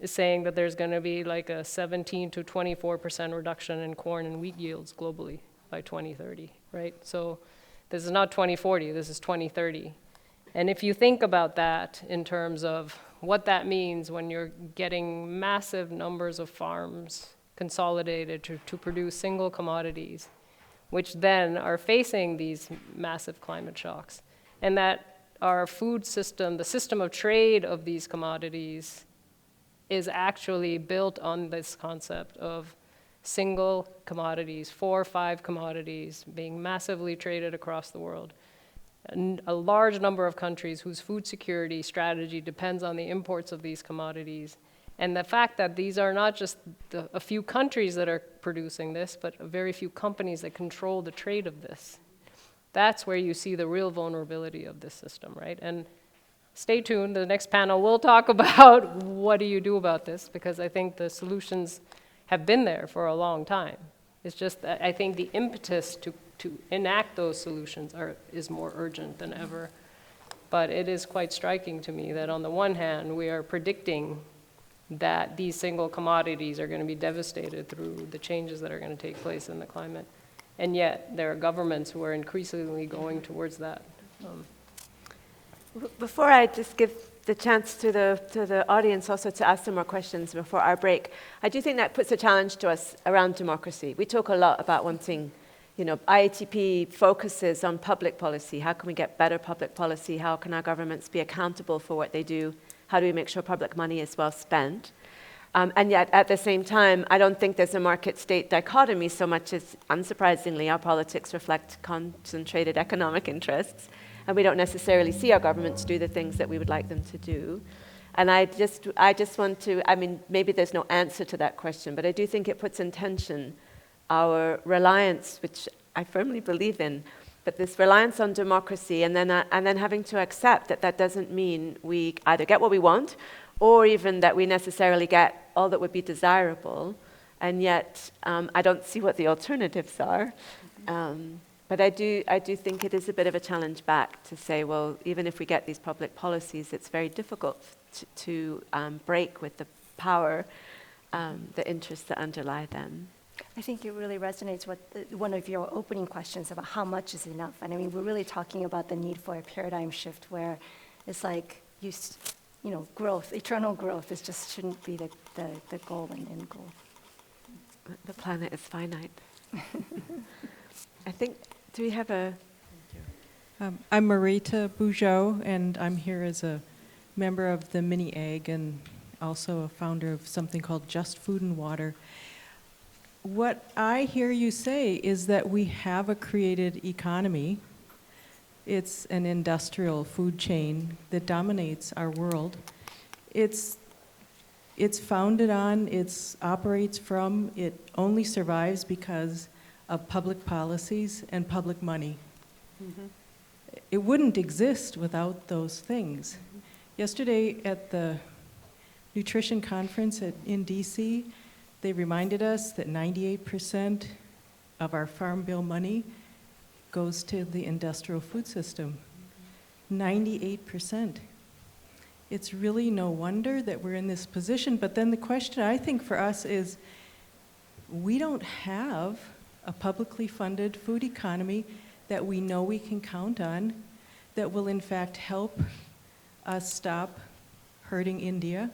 is saying that there's going to be like a 17 to 24% reduction in corn and wheat yields globally by 2030, right? So this is not 2040, this is 2030. And if you think about that in terms of what that means when you're getting massive numbers of farms consolidated to produce single commodities, which then are facing these massive climate shocks, and that our food system, the system of trade of these commodities, is actually built on this concept of single commodities, 4 or 5 commodities being massively traded across the world. And a large number of countries whose food security strategy depends on the imports of these commodities. And the fact that these are not just a few countries that are producing this, but a very few companies that control the trade of this. That's where you see the real vulnerability of this system, right? And stay tuned, the next panel will talk about what do you do about this, because I think the solutions have been there for a long time. It's just that I think the impetus to enact those solutions is more urgent than ever. But it is quite striking to me that on the one hand, we are predicting that these single commodities are going to be devastated through the changes that are going to take place in the climate. And yet, there are governments who are increasingly going towards that. Before I just give the chance to the audience also to ask some more questions before our break, I do think that puts a challenge to us around democracy. We talk a lot about wanting, IATP focuses on public policy. How can we get better public policy? How can our governments be accountable for what they do? How do we make sure public money is well spent? And yet, at the same time, I don't think there's a market-state dichotomy so much as, unsurprisingly, our politics reflect concentrated economic interests, and we don't necessarily see our governments do the things that we would like them to do. And I just want to, maybe there's no answer to that question, but I do think it puts in tension our reliance, which I firmly believe in, but this reliance on democracy, and then having to accept that that doesn't mean we either get what we want, or even that we necessarily get all that would be desirable, and yet I don't see what the alternatives are. But I do think it is a bit of a challenge back to say, well, even if we get these public policies, it's very difficult to break with the power, the interests that underlie them. I think it really resonates with one of your opening questions about how much is enough. And I mean, we're really talking about the need for a paradigm shift where it's like, growth, eternal growth is just shouldn't be the goal and end goal. The planet is finite. I think, do we have a... I'm Marita Bugeaud, and I'm here as a member of the Mini Ag and also a founder of something called Just Food and Water. What I hear you say is that we have a created economy. It's an industrial food chain that dominates our world. It's founded on, it operates from, it only survives because of public policies and public money. Mm-hmm. It wouldn't exist without those things. Mm-hmm. Yesterday at the nutrition conference in DC, they reminded us that 98% of our Farm Bill money goes to the industrial food system. 98%. It's really no wonder that we're in this position, but then the question I think for us is, we don't have a publicly funded food economy that we know we can count on that will in fact help us stop hurting India,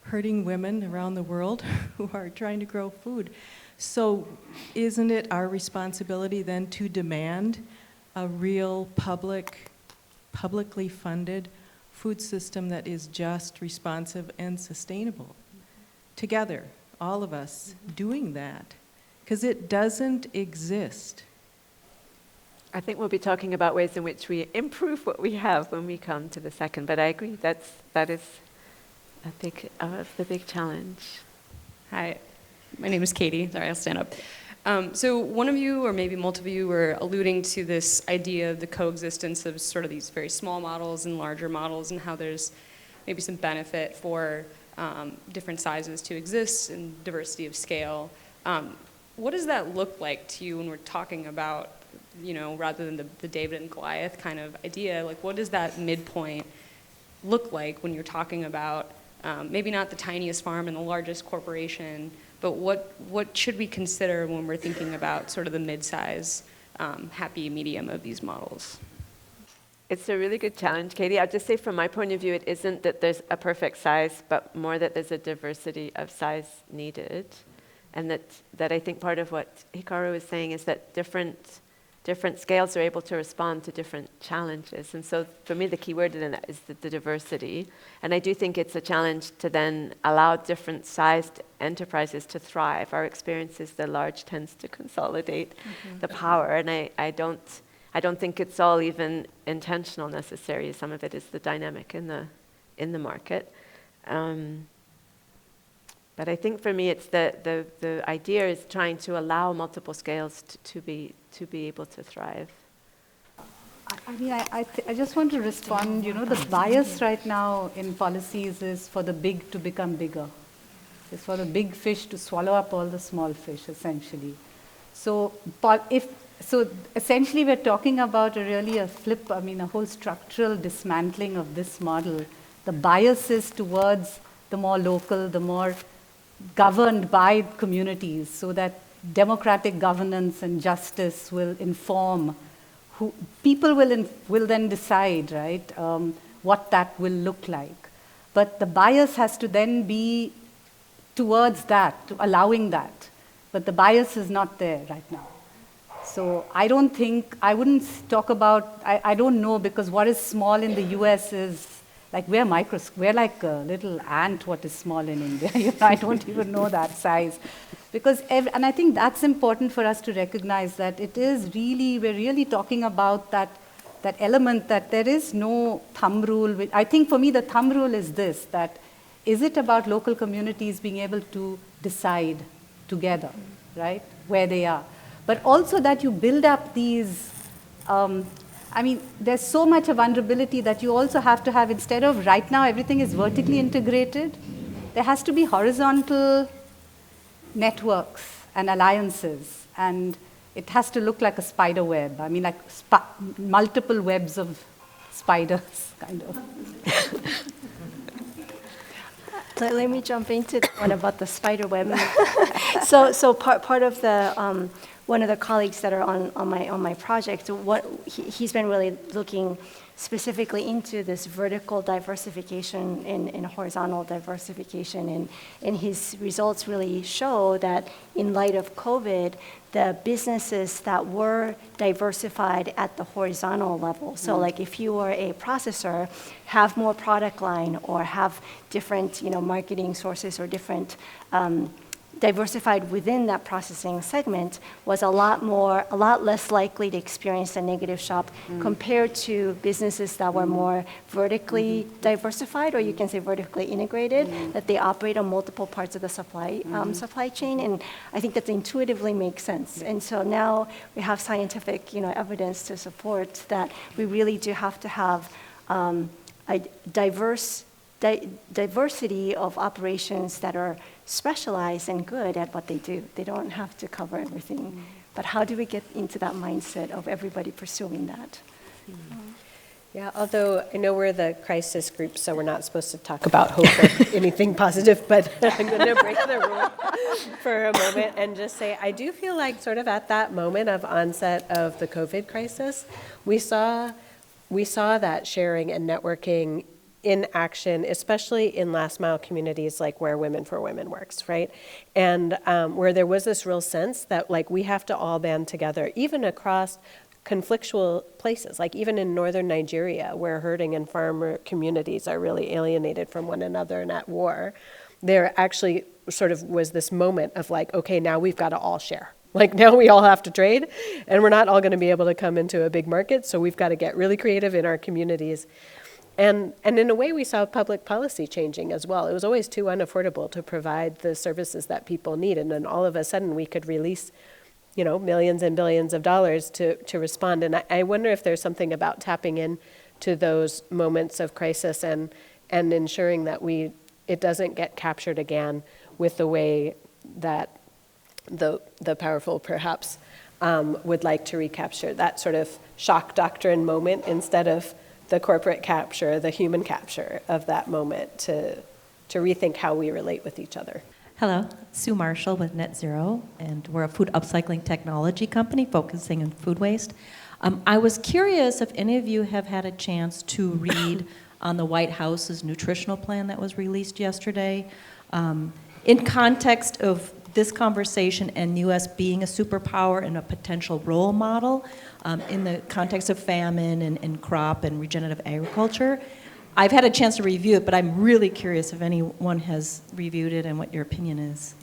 hurting women around the world who are trying to grow food. So isn't it our responsibility then to demand a real publicly funded food system that is just, responsive, and sustainable? Together, all of us doing that, because it doesn't exist. I think we'll be talking about ways in which we improve what we have when we come to the second, but I agree that is the big challenge. Hi, my name is Katie. Sorry, I'll stand up. So one of you, or maybe multiple of you, were alluding to this idea of the coexistence of sort of these very small models and larger models, and how there's maybe some benefit for different sizes to exist and diversity of scale. What does that look like to you when we're talking about, rather than the David and Goliath kind of idea, like what does that midpoint look like when you're talking about maybe not the tiniest farm and the largest corporation, but what should we consider when we're thinking about sort of the mid-size, happy medium of these models? It's a really good challenge, Katie. I'll just say from my point of view, it isn't that there's a perfect size, but more that there's a diversity of size needed. And that I think part of what Hikaru is saying is that different scales are able to respond to different challenges. And so for me, the key word in that is the diversity. And I do think it's a challenge to then allow different sized enterprises to thrive. Our experience is the large tends to consolidate the power. And I don't think it's all even intentional necessarily. Some of it is the dynamic in the market. But I think for me, it's the idea is trying to allow multiple scales to be able to thrive. I just want to respond. The bias right now in policies is for the big to become bigger. It's for the big fish to swallow up all the small fish, essentially. So essentially, we're talking about a flip. A whole structural dismantling of this model. The bias is towards the more local, the more governed by communities, so that democratic governance and justice will inform who people will then decide, right, what that will look like. But the bias has to then be towards that, to allowing that. But the bias is not there right now. So I wouldn't talk about, I don't know, because what is small in the US is like we're like a little ant what is small in India. I don't even know that size. And I think that's important for us to recognize that we're really talking about that element that there is no thumb rule. I think for me the thumb rule is this, that is it about local communities being able to decide together, right, where they are. But also that you build up these, there's so much of vulnerability that you also have to have, instead of right now everything is vertically integrated, there has to be horizontal networks and alliances, and it has to look like a spider web. Like multiple webs of spiders, kind of. Let me jump into the one about the spider web. So part of the one of the colleagues that are on my project, he's been really looking specifically into this vertical diversification and horizontal diversification, and his results really show that in light of COVID, the businesses that were diversified at the horizontal level, so like if you were a processor, have more product line or have different marketing sources or different diversified within that processing segment, was a lot less likely to experience a negative shock compared to businesses that were more vertically diversified, or you can say vertically integrated, that they operate on multiple parts of the supply chain. And I think that intuitively makes sense. And so now we have scientific evidence to support that we really do have to have a diversity of operations that are specialized and good at what they do. They don't have to cover everything. But how do we get into that mindset of everybody pursuing that? Yeah, although I know we're the crisis group, so we're not supposed to talk about hope or anything positive, but I'm going to break the rule for a moment and just say I do feel like sort of at that moment of onset of the COVID crisis, we saw that sharing and networking in action, especially in last mile communities like where Women for Women works, right? And where there was this real sense that like we have to all band together, even across conflictual places, like even in northern Nigeria, where herding and farmer communities are really alienated from one another and at war. There actually sort of was this moment of like, okay, now we've got to all share. Like now we all have to trade, and we're not all going to be able to come into a big market, so we've got to get really creative in our communities. And in a way, we saw public policy changing as well. It was always too unaffordable to provide the services that people need, and then all of a sudden we could release, millions and billions of dollars to respond. And I wonder if there's something about tapping in to those moments of crisis and ensuring that it doesn't get captured again with the way that the powerful perhaps would like to recapture that sort of shock doctrine moment instead of the corporate capture, the human capture of that moment to rethink how we relate with each other. Hello, Sue Marshall with Net Zero, and we're a food upcycling technology company focusing on food waste. I was curious if any of you have had a chance to read on the White House's nutritional plan that was released yesterday. In context of this conversation and U.S. being a superpower and a potential role model in the context of famine and crop and regenerative agriculture. I've had a chance to review it, but I'm really curious if anyone has reviewed it and what your opinion is.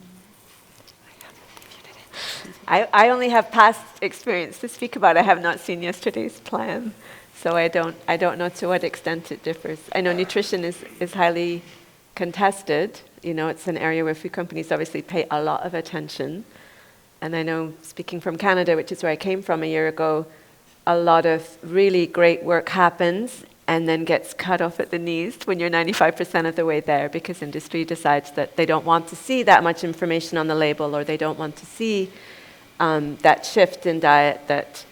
I only have past experience to speak about. I have not seen yesterday's plan, so I don't know to what extent it differs. I know nutrition is highly contested. It's an area where food companies obviously pay a lot of attention. And I know, speaking from Canada, which is where I came from a year ago, a lot of really great work happens and then gets cut off at the knees when you're 95% of the way there, because industry decides that they don't want to see that much information on the label, or they don't want to see that shift in diet that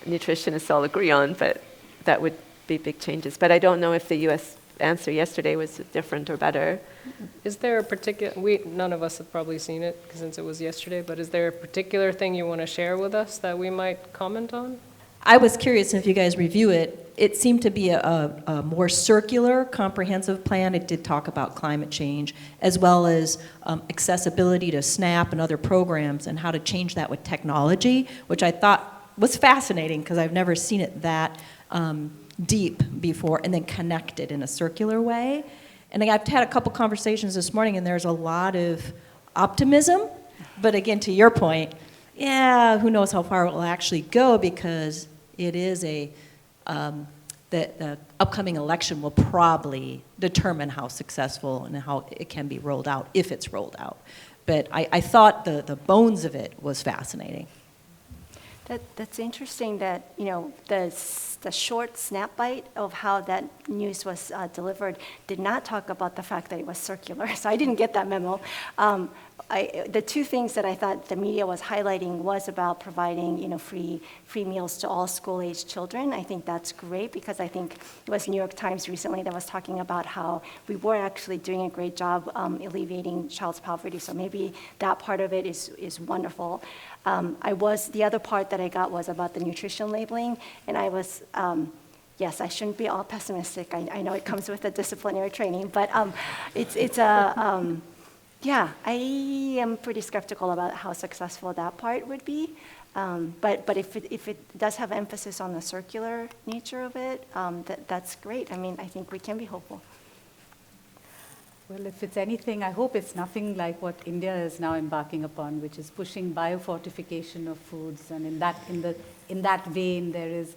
nutritionists all agree on, but that would be big changes. But I don't know if the U.S. answer yesterday was different or better. Is there a particular, none of us have probably seen it since it was yesterday, but is there a particular thing you want to share with us that we might comment on? I was curious if you guys review it. It seemed to be a more circular, comprehensive plan. It did talk about climate change, as well as accessibility to SNAP and other programs, and how to change that with technology, which I thought was fascinating because I've never seen it that deep before, and then connected in a circular way. And I've had a couple conversations this morning, and there's a lot of optimism. But again, to your point, who knows how far it will actually go, because it is the upcoming election will probably determine how successful and how it can be rolled out, if it's rolled out. But I thought the bones of it was fascinating. That's interesting that, the the short snap bite of how that news was delivered did not talk about the fact that it was circular, so I didn't get that memo. The two things that I thought the media was highlighting was about providing, free meals to all school-age children. I think that's great because I think it was New York Times recently that was talking about how we were actually doing a great job alleviating child's poverty. So maybe that part of it is wonderful. The other part that I got was about the nutrition labeling, and I was. Yes, I shouldn't be all pessimistic. I know it comes with a disciplinary training, but it's a. Yeah, I am pretty skeptical about how successful that part would be. But if it does have emphasis on the circular nature of it, that's great. I mean, I think we can be hopeful. Well, if it's anything, I hope it's nothing like what India is now embarking upon, which is pushing biofortification of foods. And in that vein, there is,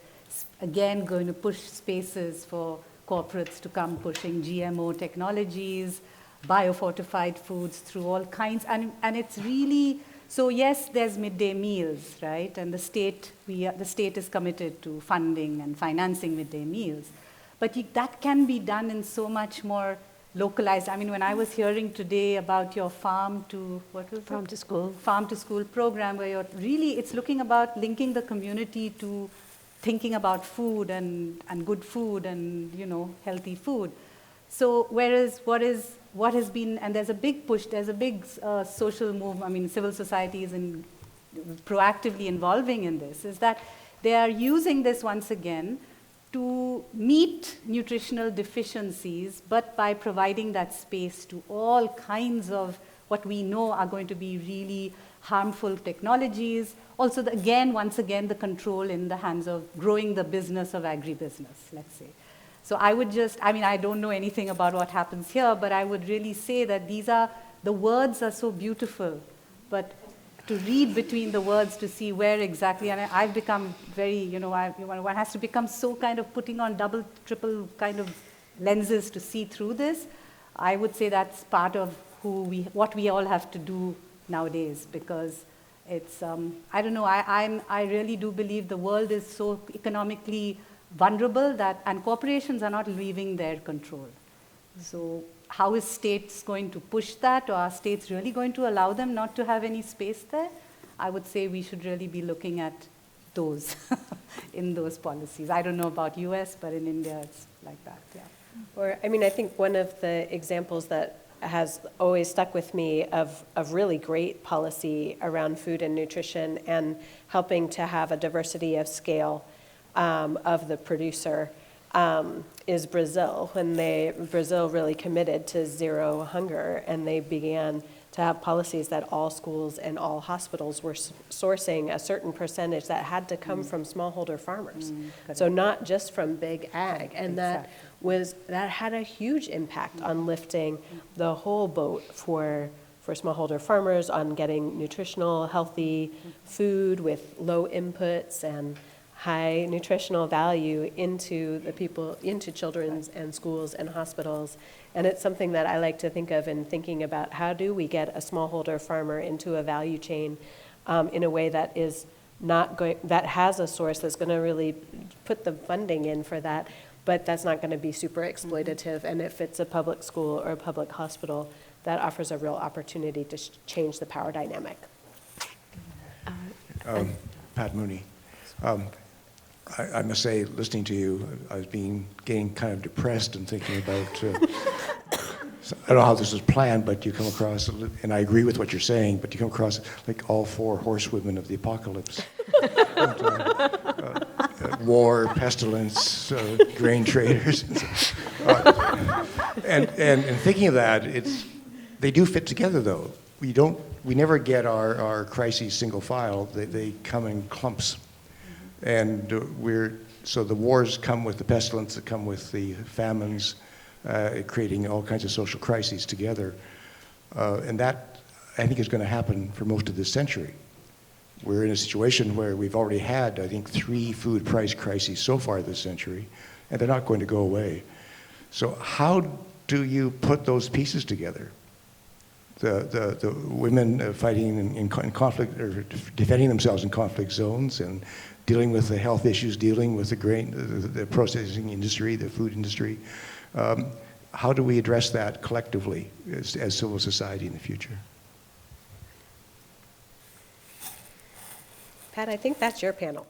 again, going to push spaces for corporates to come pushing GMO technologies, biofortified foods through all kinds, and it's really, so yes, there's midday meals, right? And the state is committed to funding and financing midday meals. But that can be done in so much more localized. I mean, when I was hearing today about your farm to school program, where you're really, it's looking about linking the community to thinking about food and good food and, healthy food. So whereas what has been, and there's a big push, there's a big social movement, I mean, civil society is proactively involving in this, is that they are using this once again to meet nutritional deficiencies, but by providing that space to all kinds of what we know are going to be really harmful technologies. Also, once again, the control in the hands of growing the business of agribusiness, let's say. So I don't know anything about what happens here, but I would really say that the words are so beautiful, but to read between the words to see where exactly, and I've become very, one has to become so kind of putting on double, triple kind of lenses to see through this. I would say that's part of what we all have to do nowadays, because it's, I don't know, I really do believe the world is so economically vulnerable and corporations are not leaving their control. So how is states going to push that, or are states really going to allow them not to have any space there? I would say we should really be looking at those in those policies. I don't know about US, but in India it's like that, yeah. Or, I think one of the examples that has always stuck with me of really great policy around food and nutrition and helping to have a diversity of scale of the producer is Brazil. When Brazil really committed to zero hunger, and they began to have policies that all schools and all hospitals were sourcing a certain percentage that had to come from smallholder farmers. So not just from big ag. And that had a huge impact on lifting the whole boat for smallholder farmers, on getting nutritional, healthy food with low inputs and high nutritional value into children's and schools and hospitals. And it's something that I like to think of in thinking about how do we get a smallholder farmer into a value chain in a way that is that has a source that's going to really put the funding in for that, but that's not going to be super exploitative. And if it's a public school or a public hospital, that offers a real opportunity to change the power dynamic. Pat Mooney. I must say, listening to you, I was getting kind of depressed and thinking about, I don't know how this was planned, but you come across, and I agree with what you're saying, but you come across like all four horsewomen of the apocalypse. War, pestilence, grain traders. And thinking of that, they do fit together though. We never get our crises single file, they come in clumps. And so the wars come with the pestilence that come with the famines, creating all kinds of social crises together. And that, I think, is going to happen for most of this century. We're in a situation where we've already had, I think, 3 food price crises so far this century, and they're not going to go away. So how do you put those pieces together? the women fighting in conflict or defending themselves in conflict zones and dealing with the health issues, dealing with the grain, the processing industry, the food industry. How do we address that collectively as civil society in the future? Pat, I think that's your panel.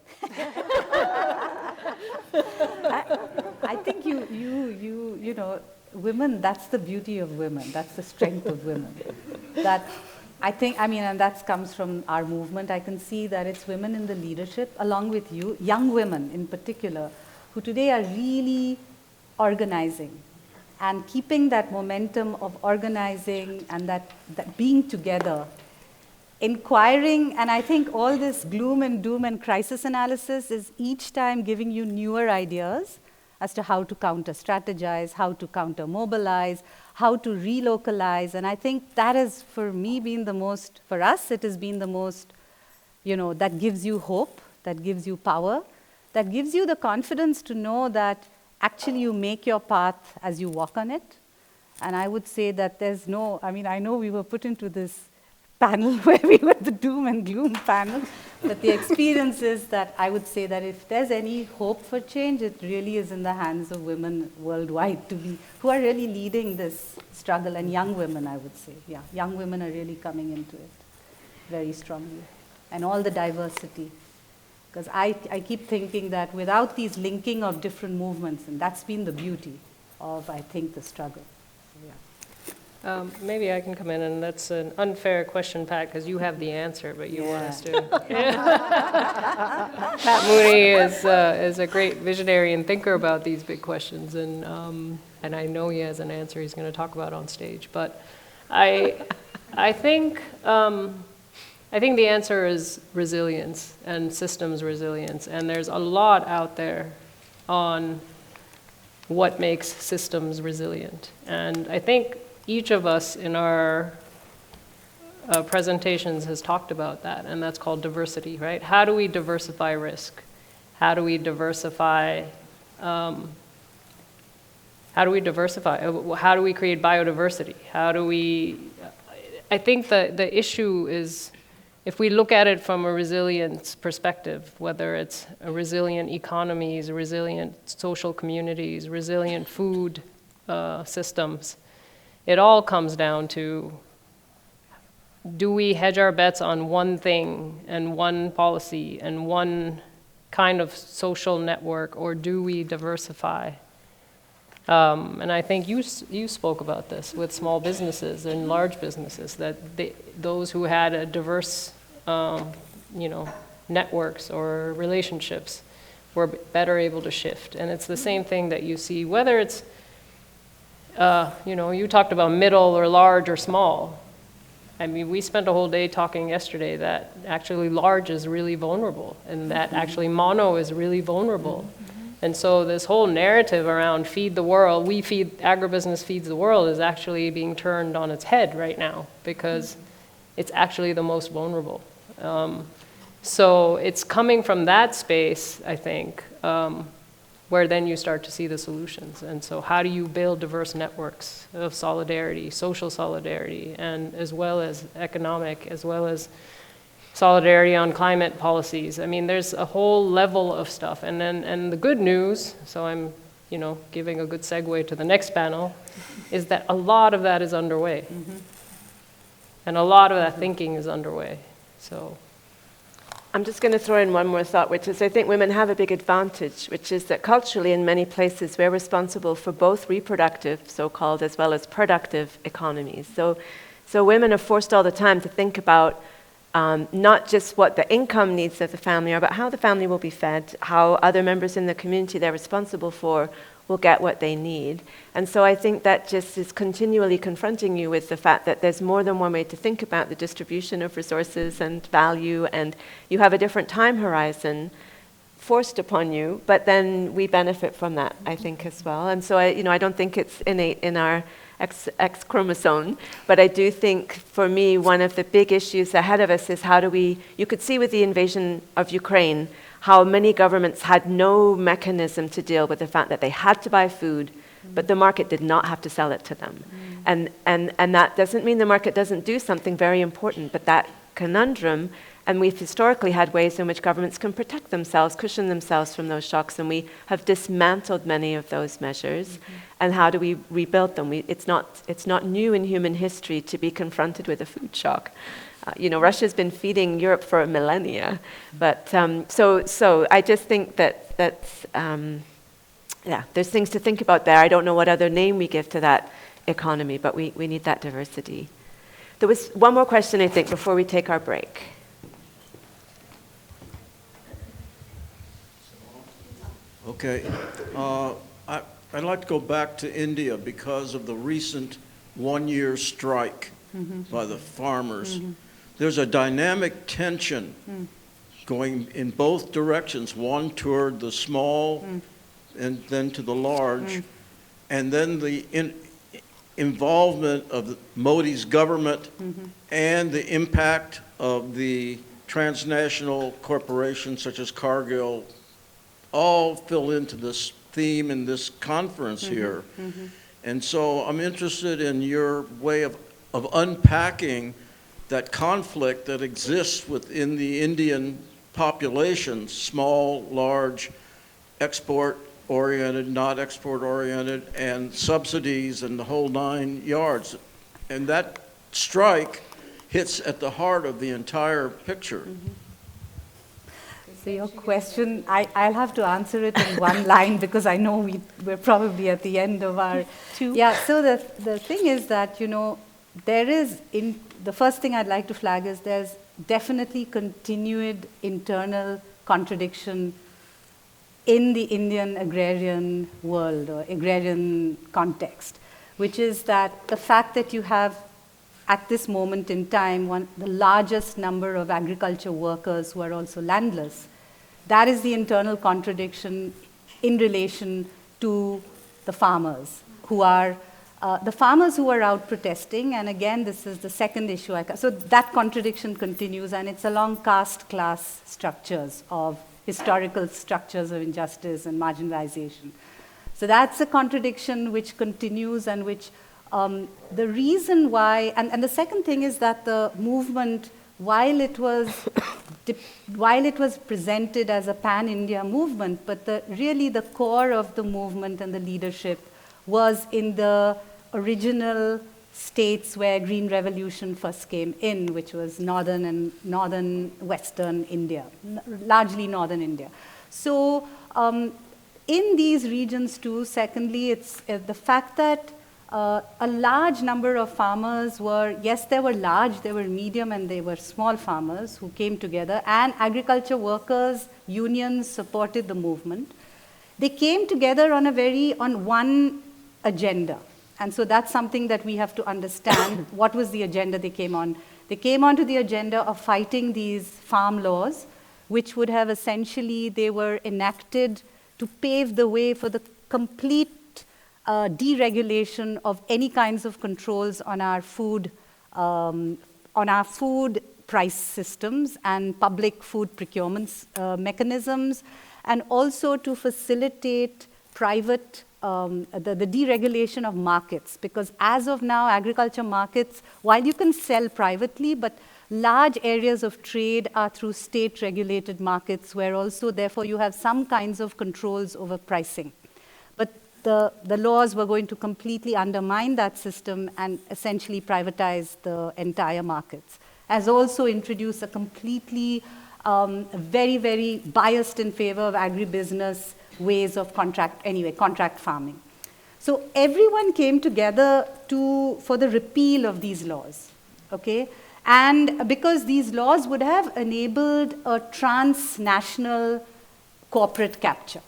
I think you know, women, that's the beauty of women. That's the strength of women. That I think, I mean, and that comes from our movement. I can see that it's women in the leadership, along with you, young women in particular, who today are really organizing and keeping that momentum of organizing and that being together, inquiring. And I think all this gloom and doom and crisis analysis is each time giving you newer ideas as to how to counter-strategize, how to counter-mobilize, how to relocalize. And I think that has, for me, been the most, for us, it has been the most, you know, that gives you hope, that gives you power, that gives you the confidence to know that actually you make your path as you walk on it. And I would say that there's no, I mean, I know we were put into this panel where we were the doom and gloom panel, but the experience is that I would say that if there's any hope for change, it really is in the hands of women worldwide who are really leading this struggle, and young women, I would say. Yeah, young women are really coming into it very strongly, and all the diversity. Because I keep thinking that without these linking of different movements, and that's been the beauty of, I think, the struggle. So, yeah. Maybe I can come in, and that's an unfair question, Pat, because you have the answer, but you want us to. Pat Mooney is a great visionary and thinker about these big questions, and I know he has an answer he's going to talk about on stage. But I think the answer is resilience and systems resilience, and there's a lot out there on what makes systems resilient, and I think each of us in our presentations has talked about that, and that's called diversity, right? How do we diversify risk? How do we diversify? How do we create biodiversity? I think the issue is, if we look at it from a resilience perspective, whether it's a resilient economies, resilient social communities, resilient food systems, it all comes down to, do we hedge our bets on one thing and one policy and one kind of social network, or do we diversify? And I think you spoke about this with small businesses and large businesses, that those who had a diverse networks or relationships were better able to shift. And it's the same thing that you see, whether it's you talked about middle or large or small. I mean, we spent a whole day talking yesterday that actually large is really vulnerable, and that actually mono is really vulnerable. And so this whole narrative around feed the world, agribusiness feeds the world, is actually being turned on its head right now, because it's actually the most vulnerable. So it's coming from that space, I think, where then you start to see the solutions. And so how do you build diverse networks of solidarity, social solidarity, and as well as economic, as well as solidarity on climate policies? I mean, there's a whole level of stuff. And the good news, so I'm giving a good segue to the next panel, is that a lot of that is underway. And a lot of that thinking is underway. So I'm just going to throw in one more thought, which is I think women have a big advantage, which is that culturally in many places we're responsible for both reproductive, so-called, as well as productive economies. So women are forced all the time to think about not just what the income needs of the family are, but how the family will be fed, how other members in the community they're responsible for will get what they need. And so I think that just is continually confronting you with the fact that there's more than one way to think about the distribution of resources and value, and you have a different time horizon forced upon you, but then we benefit from that, I think, as well. And so I don't think it's innate in our X chromosome, but I do think, for me, one of the big issues ahead of us is you could see with the invasion of Ukraine, how many governments had no mechanism to deal with the fact that they had to buy food, but the market did not have to sell it to them. And that doesn't mean the market doesn't do something very important, but that conundrum, and we've historically had ways in which governments can protect themselves, cushion themselves from those shocks, and we have dismantled many of those measures. And how do we rebuild them? It's not new in human history to be confronted with a food shock. Russia's been feeding Europe for millennia, but so I just think that there's things to think about there. I don't know what other name we give to that economy, but we need that diversity. There was one more question, I think, before we take our break. Okay. I'd like to go back to India because of the recent one-year strike by the farmers. There's a dynamic tension going in both directions, one toward the small and then to the large, and then the involvement of Modi's government and the impact of the transnational corporations such as Cargill all fill into this theme in this conference here. And so I'm interested in your way of unpacking that conflict that exists within the Indian population, small, large, export-oriented, not export-oriented, and subsidies and the whole 9 yards. And that strike hits at the heart of the entire picture. So your question, I'll have to answer it in one line because I know we're probably at the end of our... Yeah, so the thing is that, there is, the first thing I'd like to flag is there's definitely continued internal contradiction in the Indian agrarian world or agrarian context, which is that the fact that you have, at this moment in time, the largest number of agriculture workers who are also landless. That is the internal contradiction in relation to the farmers who are out protesting. And again, this is the second issue. So that contradiction continues, and it's along caste class structures of historical structures of injustice and marginalization. So that's a contradiction which continues and which the reason why, and the second thing is that the movement, while it was presented as a pan-India movement, but really the core of the movement and the leadership was in the original states where Green Revolution first came in, which was northern western India, largely northern India. So in these regions too, secondly, it's the fact that a large number of farmers they were large, they were medium, and they were small farmers who came together, and agriculture workers' unions supported the movement. They came together on one agenda. And so that's something that we have to understand. What was the agenda they came on? They came onto the agenda of fighting these farm laws, which would have essentially, they were enacted to pave the way for the complete deregulation of any kinds of controls on our food price systems and public food procurement mechanisms, and also to facilitate private the deregulation of markets, because as of now, agriculture markets, while you can sell privately, but large areas of trade are through state-regulated markets, where also, therefore, you have some kinds of controls over pricing. But the laws were going to completely undermine that system and essentially privatize the entire markets, as also introduce a completely very, very biased in favor of agribusiness ways of contract farming. So everyone came together for the repeal of these laws, okay? And because these laws would have enabled a transnational corporate capture,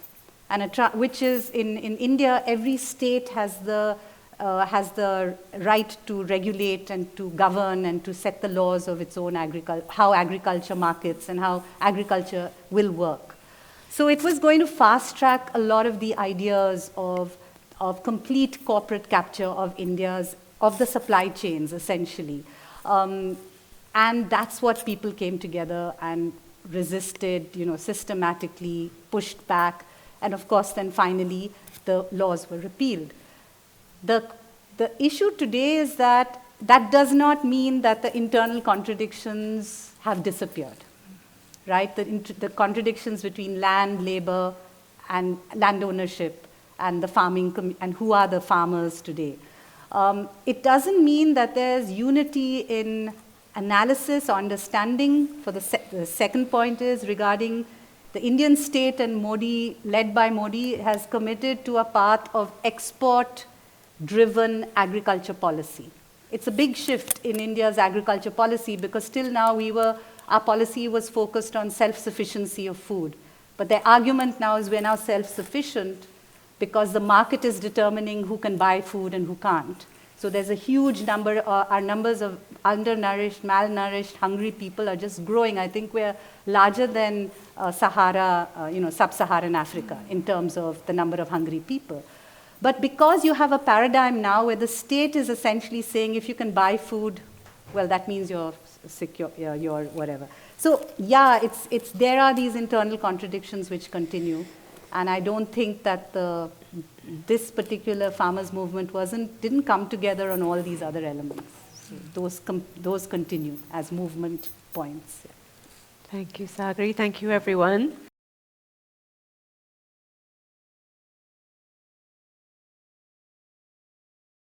and which is in India, every state has the right to regulate and to govern and to set the laws of its own how agriculture markets and how agriculture will work. So it was going to fast track a lot of the ideas of complete corporate capture of the supply chains, essentially. And that's what people came together and resisted, systematically, pushed back. And of course, then finally, the laws were repealed. The the issue today is that that does not mean that the internal contradictions have disappeared, right? The contradictions between land, labor, and land ownership, and the farming, and who are the farmers today. It doesn't mean that there's unity in analysis or understanding. For the second point is regarding the Indian state, and Modi, led by Modi, has committed to a path of export-driven agriculture policy. It's a big shift in India's agriculture policy, because till now our policy was focused on self-sufficiency of food. But the argument now is we're now self-sufficient because the market is determining who can buy food and who can't. So there's a huge number, our numbers of undernourished, malnourished, hungry people are just growing. I think we're larger than sub-Saharan Africa in terms of the number of hungry people. But because you have a paradigm now where the state is essentially saying if you can buy food, well, that means you're secure, you're whatever. So yeah, there are these internal contradictions which continue. And I don't think that this particular farmers' movement didn't come together on all these other elements. So those continue as movement points. Thank you, Sagri. Thank you, everyone.